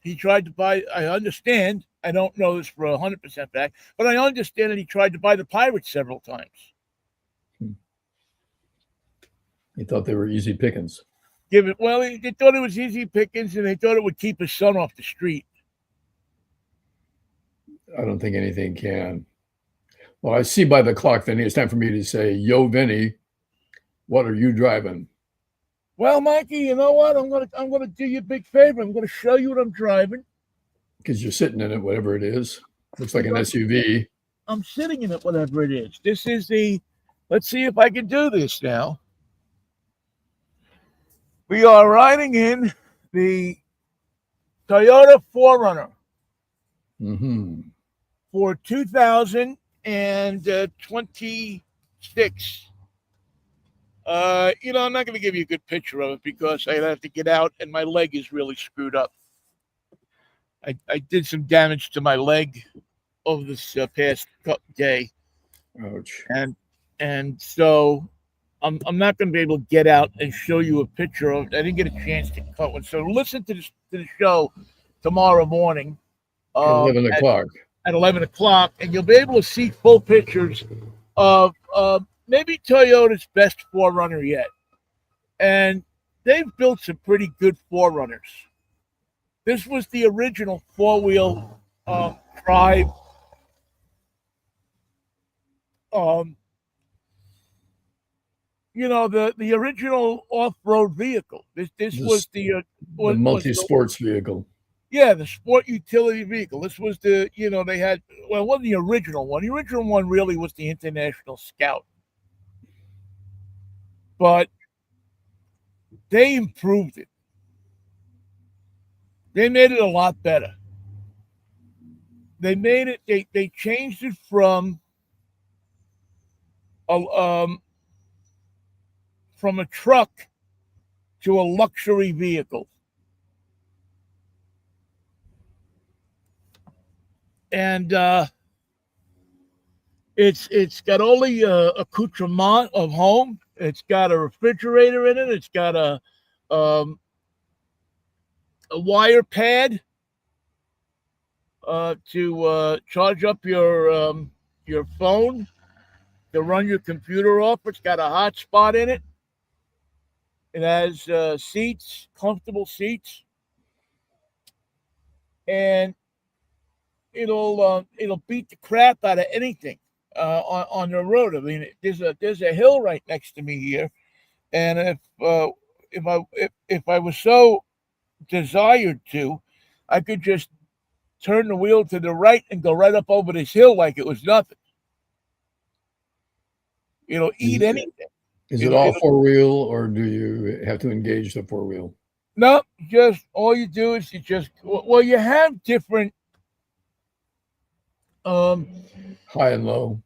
[SPEAKER 2] He tried to buy, I understand, I don't know this for 100% fact, but I understand that he tried to buy the Pirates several times.
[SPEAKER 1] He thought they were easy pickings.
[SPEAKER 2] They thought it was easy pickings, and they thought it would keep his son off the street.
[SPEAKER 1] I don't think anything can. Well, I see by the clock, Vinnie, it's time for me to say, yo, Vinnie, what are you driving?
[SPEAKER 2] Well, Mikey, you know what? I'm gonna do you a big favor. I'm gonna show you what I'm driving.
[SPEAKER 1] Because you're sitting in it, whatever it is. Looks like an SUV.
[SPEAKER 2] I'm sitting in it, whatever it is. This is let's see if I can do this now. We are riding in the Toyota 4Runner for 2026. I'm not going to give you a good picture of it because I'd have to get out, and my leg is really screwed up. I did some damage to my leg over this past day.
[SPEAKER 1] Ouch.
[SPEAKER 2] And so I'm not going to be able to get out and show you a picture of it. I didn't get a chance to cut one. So listen to the show tomorrow morning.
[SPEAKER 1] At 11 o'clock.
[SPEAKER 2] At 11 o'clock, and you'll be able to see full pictures of maybe Toyota's best 4Runner yet. And they've built some pretty good 4Runners. This was the original four-wheel drive the original off-road vehicle. This was the
[SPEAKER 1] multi-sports vehicle.
[SPEAKER 2] Yeah, the sport utility vehicle. This was they had, well, it wasn't the original one. The original one really was the International Scout. But they improved it. They made it a lot better. They made it, they changed it from a truck to a luxury vehicle. And it's got all the accoutrement of home. It's got a refrigerator in it. It's got a wire pad to charge up your phone, to run your computer off. It's got a hotspot in it. It has seats, comfortable seats, and it'll beat the crap out of anything on the road. I mean, there's a hill right next to me here, and if I was so desired to, I could just turn the wheel to the right and go right up over this hill like it was nothing. It'll eat anything.
[SPEAKER 1] Is it all four-wheel, or do you have to engage the four-wheel?
[SPEAKER 2] No, just all you do is you have different
[SPEAKER 1] high and low.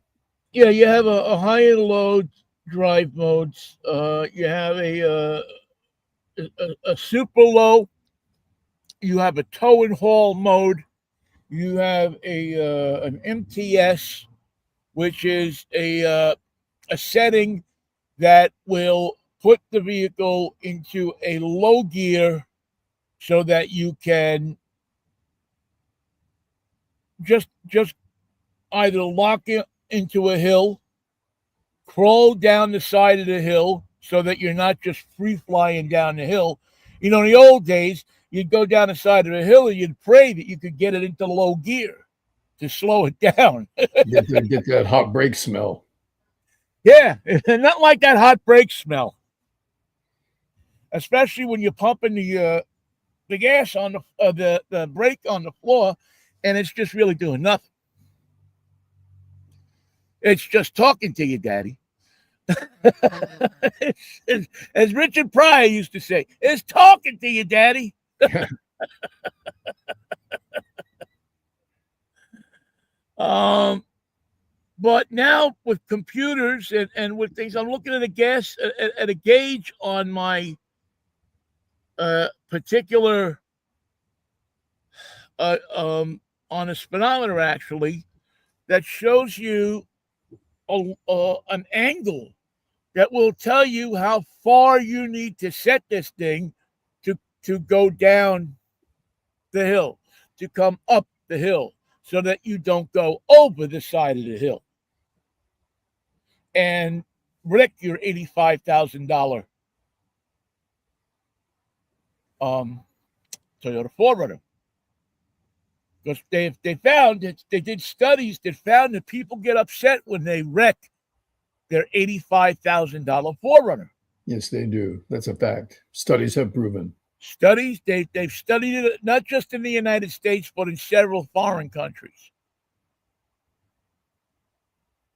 [SPEAKER 2] Yeah, you have a high and low drive modes. You have a super low. You have a tow and haul mode. You have an MTS, which is a setting that will put the vehicle into a low gear so that you can just either lock it into a hill, crawl down the side of the hill so that you're not just free flying down the hill. In the old days, you'd go down the side of a hill and you'd pray that you could get it into low gear to slow it down.
[SPEAKER 1] You have to get that hot brake smell.
[SPEAKER 2] Yeah, not like that hot brake smell. Especially when you're pumping the gas on the brake on the floor, and it's just really doing nothing. It's just talking to you, Daddy. As Richard Pryor used to say, it's talking to you, Daddy. But now with computers and with things, I'm looking at a gauge on my particular on a speedometer actually that shows you an angle that will tell you how far you need to set this thing to go down the hill, to come up the hill, so that you don't go over the side of the hill and wreck your $85,000 Toyota 4Runner. Because they found that they did studies that found that people get upset when they wreck their $85,000 4Runner.
[SPEAKER 1] Yes, they do. That's a fact. Studies have proven.
[SPEAKER 2] Studies, they've studied it not just in the United States, but in several foreign countries.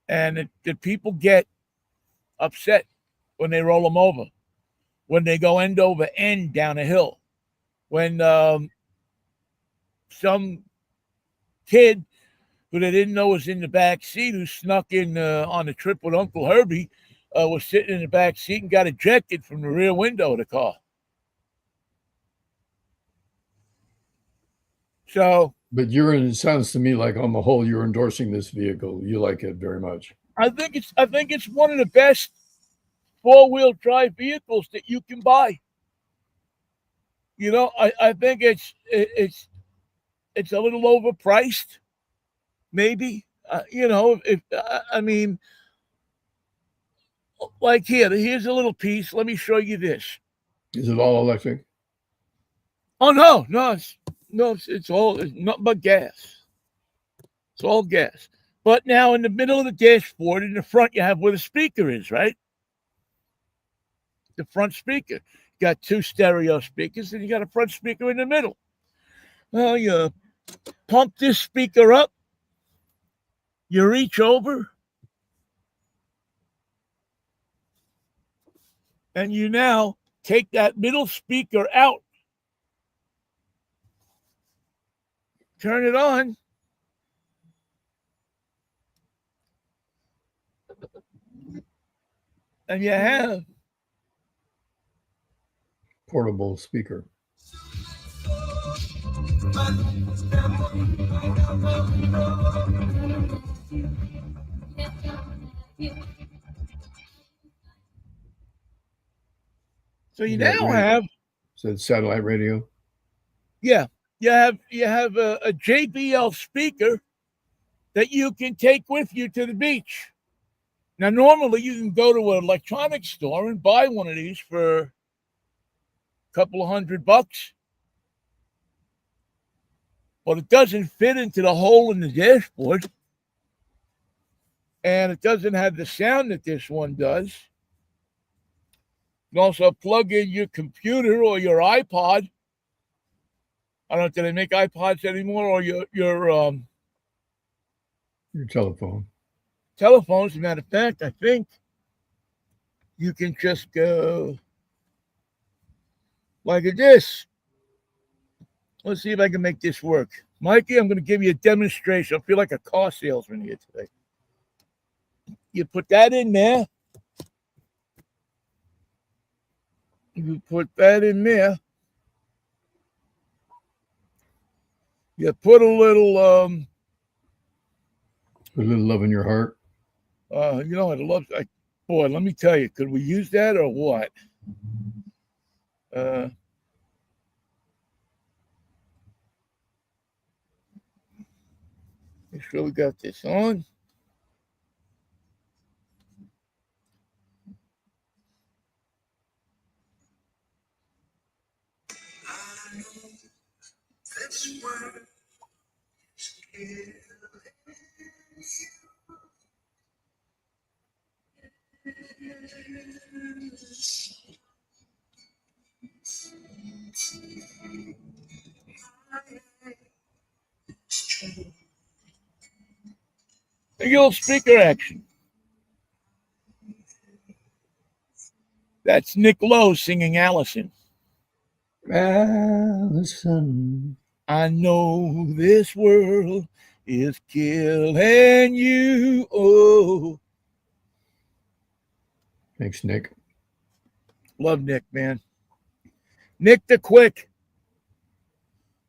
[SPEAKER 2] And the people get upset when they roll them over, when they go end over end down a hill, when some kid who they didn't know was in the back seat, who snuck in on a trip with Uncle Herbie, was sitting in the back seat and got ejected from the rear window of the car. So,
[SPEAKER 1] but it sounds to me like on the whole you're endorsing this vehicle. You like it very much.
[SPEAKER 2] I think it's one of the best 4-wheel drive vehicles that you can buy. You know, I think it's a little overpriced, maybe. You know, I mean, like here's a little piece. Let me show you this.
[SPEAKER 1] Is it all electric?
[SPEAKER 2] Oh no, it's all nothing but gas. It's all gas. But now in the middle of the dashboard, in the front, you have where the speaker is, right? The front speaker. You got 2 stereo speakers, and you got a front speaker in the middle. Well, you pump this speaker up, you reach over, and you now take that middle speaker out, turn it on, and you have
[SPEAKER 1] portable speaker.
[SPEAKER 2] So you now have.
[SPEAKER 1] Is that satellite radio?
[SPEAKER 2] Yeah, you have a JBL speaker that you can take with you to the beach. Now, normally you can go to an electronics store and buy one of these for a couple of $100, but it doesn't fit into the hole in the dashboard, and it doesn't have the sound that this one does. You can also plug in your computer or your iPod. I don't know, do they make iPods anymore? Or your
[SPEAKER 1] telephone.
[SPEAKER 2] Telephones, as a matter of fact, I think you can just go like this. Let's see if I can make this work. Mikey, I'm going to give you a demonstration. I feel like a car salesman here today. You put that in there. You put that in there. You put a little
[SPEAKER 1] love in your heart.
[SPEAKER 2] You know, boy, let me tell you, could we use that or what? Make sure we got this on. The old speaker action. That's Nick Lowe singing Allison.
[SPEAKER 1] Allison.
[SPEAKER 2] I know this world is killing you. Oh,
[SPEAKER 1] Thanks, Nick.
[SPEAKER 2] love Nick, man. Nick the Quick.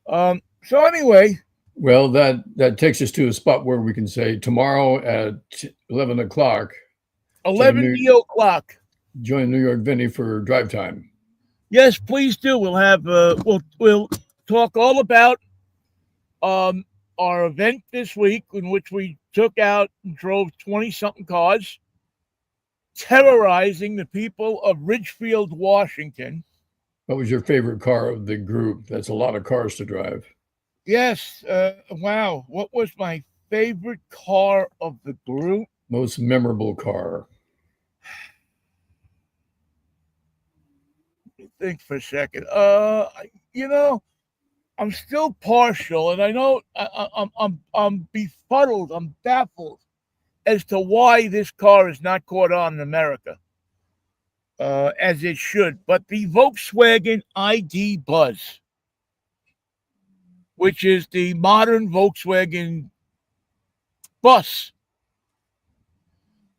[SPEAKER 2] So anyway,
[SPEAKER 1] Well, that takes us to a spot where we can say tomorrow at 11 o'clock,
[SPEAKER 2] 11 o'clock.
[SPEAKER 1] join New York Vinnie for drive time.
[SPEAKER 2] Yes, please do. We'll have we'll talk all about our event this week in which we took out and drove 20-something cars, terrorizing the people of Ridgefield, Washington.
[SPEAKER 1] What was your favorite car of the group? That's a lot of cars to drive.
[SPEAKER 2] Yes. Wow. What was my favorite car of the group?
[SPEAKER 1] Most memorable car.
[SPEAKER 2] Think for a second. I'm still partial, and I know I'm befuddled. I'm baffled as to why this car is not caught on in America, as it should. But the Volkswagen ID Buzz, which is the modern Volkswagen bus,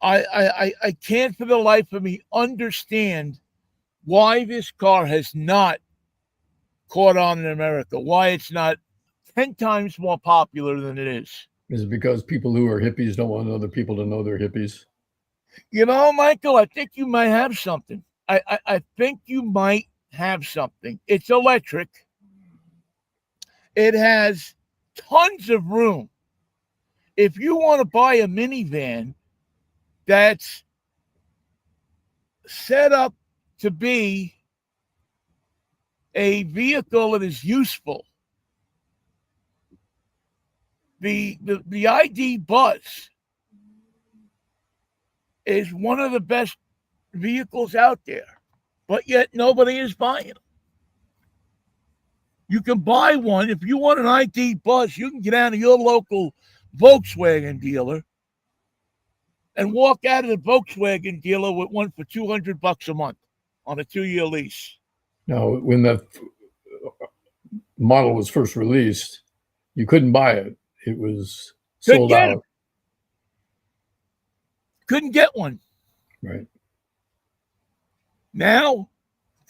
[SPEAKER 2] I can't for the life of me understand why this car has not caught on in America, why it's not 10 times more popular than it is.
[SPEAKER 1] Is it because people who are hippies don't want other people to know they're hippies?
[SPEAKER 2] You know, Michael, I think you might have something. I think you might have something. It's electric. It has tons of room. If you want to buy a minivan that's set up to be a vehicle that is useful, the ID Buzz is one of the best vehicles out there, but yet nobody is buying them. You can buy one. If you want an ID Buzz, you can get down to your local Volkswagen dealer and walk out of the Volkswagen dealer with one for $200 a month on a 2-year lease.
[SPEAKER 1] Now, when that model was first released, you couldn't buy it. It was sold out.
[SPEAKER 2] Couldn't get one.
[SPEAKER 1] Right.
[SPEAKER 2] Now,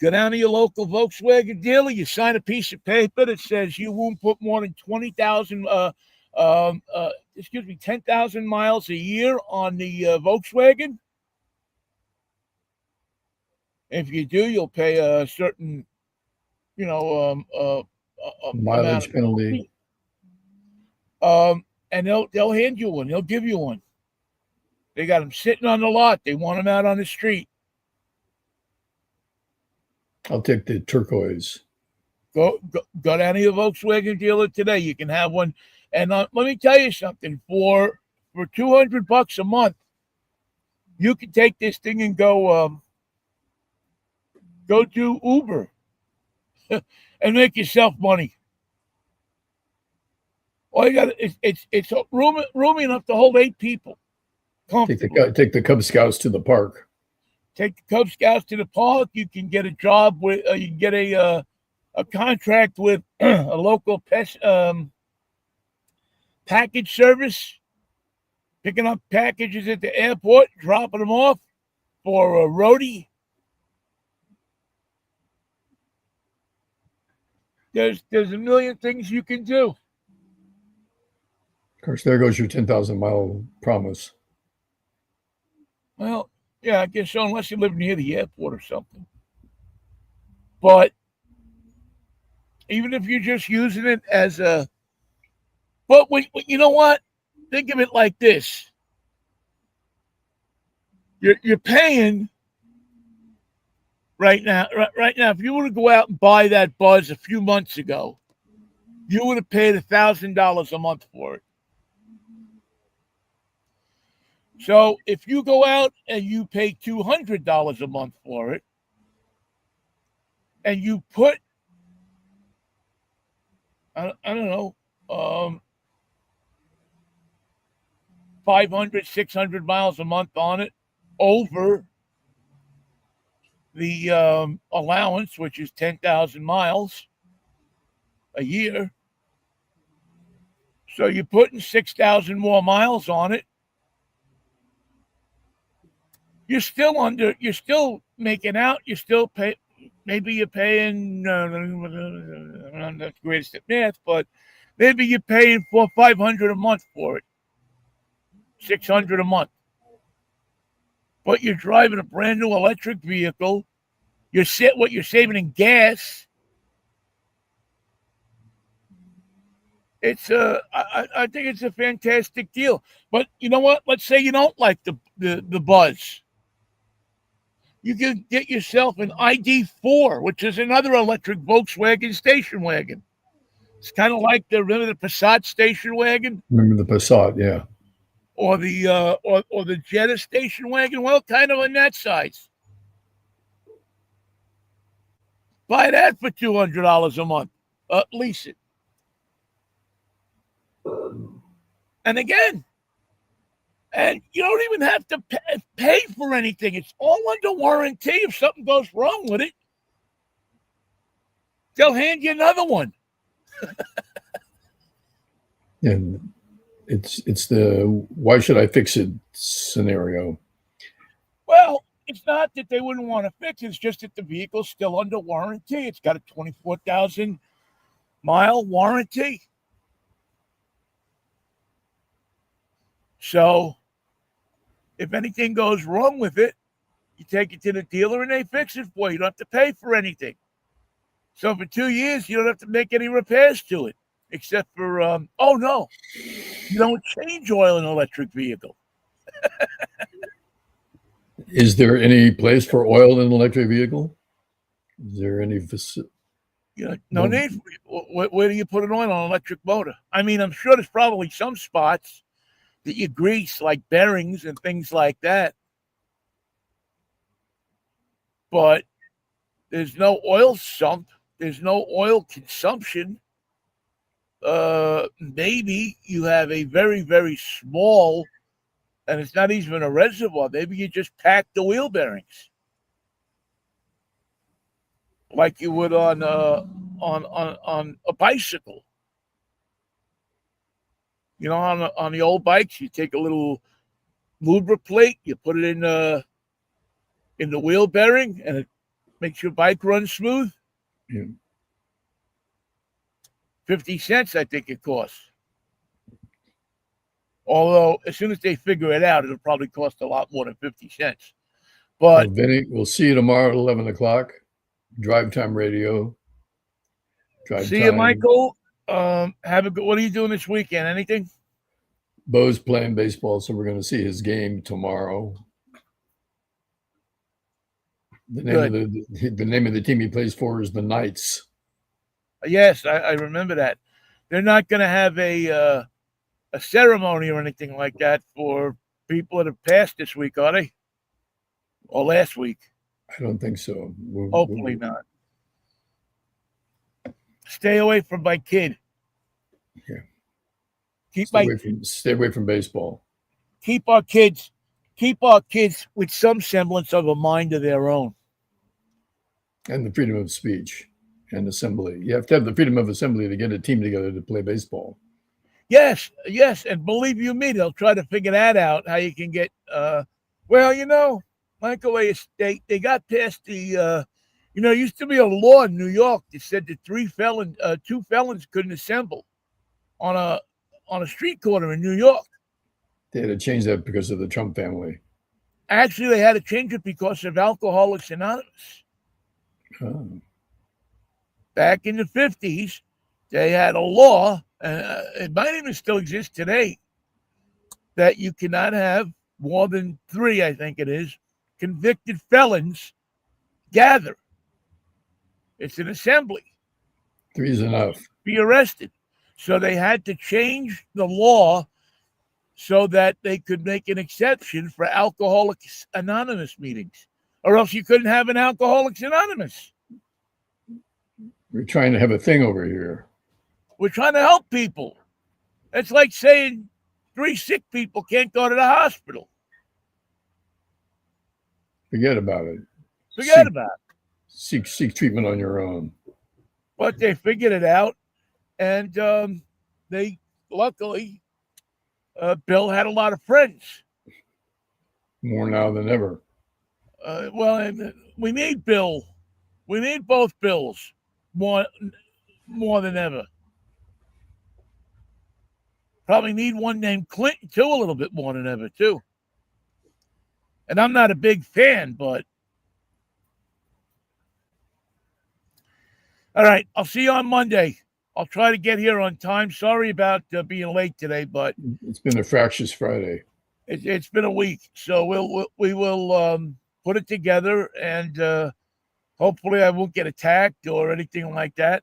[SPEAKER 2] go down to your local Volkswagen dealer. You sign a piece of paper that says you won't put more than 10,000 miles a year on the Volkswagen. If you do, you'll pay a certain,
[SPEAKER 1] Mileage penalty.
[SPEAKER 2] And they'll hand you one. They'll give you one. They got them sitting on the lot. They want them out on the street.
[SPEAKER 1] I'll take the turquoise.
[SPEAKER 2] Go down to your Volkswagen dealer today. You can have one. And let me tell you something. For $200 a month, you can take this thing and go do Uber and make yourself money. All you got it's roomy enough to hold 8 people.
[SPEAKER 1] Take the Cub Scouts to the park.
[SPEAKER 2] Take the Cub Scouts to the park. You can get a job with. You can get a contract with a local package service, picking up packages at the airport, dropping them off for a roadie. There's a million things you can do.
[SPEAKER 1] Of course, there goes your 10,000-mile promise.
[SPEAKER 2] Well, yeah, I guess so, unless you live near the airport or something. But even if you're just using it as a... But you know what? Think of it like this. You're paying right now. Right now, if you were to go out and buy that Buzz a few months ago, you would have paid $1,000 a month for it. So if you go out and you pay $200 a month for it, and you put, I don't know, 500, 600 miles a month on it over the allowance, which is 10,000 miles a year. So you're putting 6,000 more miles on it. You're still making out, you're still pay. Maybe you're paying, I'm not the greatest at math, but maybe you're paying $400 or $500 a month for it, $600 a month. But you're driving a brand new electric vehicle. What you're saving in gas. I think it's a fantastic deal. But you know what? Let's say you don't like the buzz. You can get yourself an ID4, which is another electric Volkswagen station wagon. It's kind of like remember the Passat station wagon?
[SPEAKER 1] Remember the Passat, yeah.
[SPEAKER 2] Or the Jetta station wagon? Well, kind of in that size. Buy that for $200 a month. Lease it. And again, and you don't even have to pay for anything. It's all under warranty. If something goes wrong with it, they'll hand you another one.
[SPEAKER 1] And it's the why should I fix it scenario.
[SPEAKER 2] Well, it's not that they wouldn't want to fix it. It's just that the vehicle's still under warranty. It's got a 24,000 mile warranty. So if anything goes wrong with it, you take it to the dealer and they fix it for you. You don't have to pay for anything. So for 2 years, you don't have to make any repairs to it, except for, you don't change oil in an electric vehicle.
[SPEAKER 1] Is there any place for oil in an electric vehicle? Is there any facility?
[SPEAKER 2] No need for it. Where do you put an oil on an electric motor? I mean, I'm sure there's probably some spots that you grease, like bearings and things like that. But there's no oil sump. There's no oil consumption. Maybe you have a very, very small, and it's not even a reservoir. Maybe you just pack the wheel bearings like you would on a bicycle. You know, on the old bikes, you take a little lubricate, you put it in the wheel bearing, and it makes your bike run smooth.
[SPEAKER 1] Yeah.
[SPEAKER 2] 50 cents, I think it costs. Although, as soon as they figure it out, it'll probably cost a lot more than 50 cents. But,
[SPEAKER 1] well, Vinnie, we'll see you tomorrow at 11 o'clock. Drive Time Radio.
[SPEAKER 2] See you, Michael. Have a good. What are you doing this weekend? Anything?
[SPEAKER 1] Bo's playing baseball, so we're going to see his game tomorrow. The name of the team he plays for is the Knights.
[SPEAKER 2] Yes, I remember that. They're not going to have a ceremony or anything like that for people that have passed this week, are they? Or last week?
[SPEAKER 1] I don't think so.
[SPEAKER 2] Hopefully not. Stay away from my kid.
[SPEAKER 1] Yeah. Stay away from baseball.
[SPEAKER 2] Keep our kids with some semblance of a mind of their own.
[SPEAKER 1] And the freedom of speech and assembly. You have to have the freedom of assembly to get a team together to play baseball.
[SPEAKER 2] Yes. And believe you me, they'll try to figure that out, how you can get, Michael, they got past the, it used to be a law in New York that said that two felons couldn't assemble on a street corner in New York.
[SPEAKER 1] They had to change that because of the Trump family.
[SPEAKER 2] Actually, they had to change it because of Alcoholics Anonymous.
[SPEAKER 1] Oh.
[SPEAKER 2] Back in the 50s, they had a law, it might even still exist today, that you cannot have more than 3, I think it is, convicted felons gather. It's an assembly.
[SPEAKER 1] 3 is enough.
[SPEAKER 2] Be arrested. So they had to change the law so that they could make an exception for Alcoholics Anonymous meetings, or else you couldn't have an Alcoholics Anonymous.
[SPEAKER 1] We're trying to have a thing over here.
[SPEAKER 2] We're trying to help people. It's like saying 3 sick people can't go to the hospital.
[SPEAKER 1] Forget about it.
[SPEAKER 2] Forget about it.
[SPEAKER 1] Seek treatment on your own.
[SPEAKER 2] But they figured it out, and they luckily, Bill had a lot of friends.
[SPEAKER 1] More now than ever.
[SPEAKER 2] We need Bill. We need both Bills more than ever. Probably need one named Clinton too, a little bit more than ever too. And I'm not a big fan, but all right, I'll see you on Monday. I'll try to get here on time. Sorry about being late today, but
[SPEAKER 1] it's been a fractious Friday.
[SPEAKER 2] It's been a week, so we will put it together, and hopefully I won't get attacked or anything like that.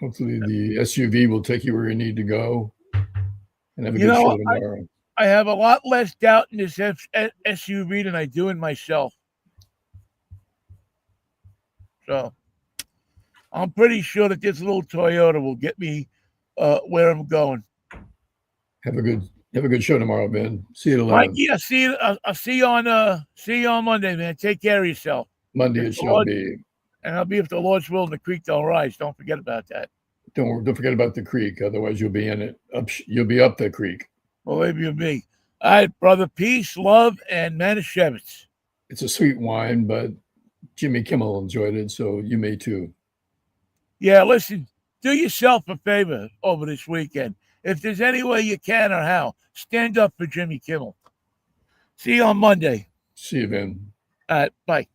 [SPEAKER 1] Hopefully the SUV will take you where you need to go, and have a good show tomorrow.
[SPEAKER 2] I have a lot less doubt in this SUV than I do in myself. So I'm pretty sure that this little Toyota will get me where I'm going.
[SPEAKER 1] Have a good show tomorrow, Ben. See you at 11.
[SPEAKER 2] Mikey, I'll see you on Monday, man. Take care of yourself.
[SPEAKER 1] Monday it shall be.
[SPEAKER 2] And I'll be, if the Lord's will, and the creek don't rise. Don't forget about that.
[SPEAKER 1] Don't forget about the creek. Otherwise, you'll be in it. You'll be up the creek.
[SPEAKER 2] Well, maybe you'll be. All right, brother. Peace, love, and Manischewitz.
[SPEAKER 1] It's a sweet wine, but Jimmy Kimmel enjoyed it, so you may too.
[SPEAKER 2] Yeah, listen, do yourself a favor over this weekend. If there's any way you can or how, stand up for Jimmy Kimmel. See you on Monday.
[SPEAKER 1] See you, Ben.
[SPEAKER 2] All right, bye.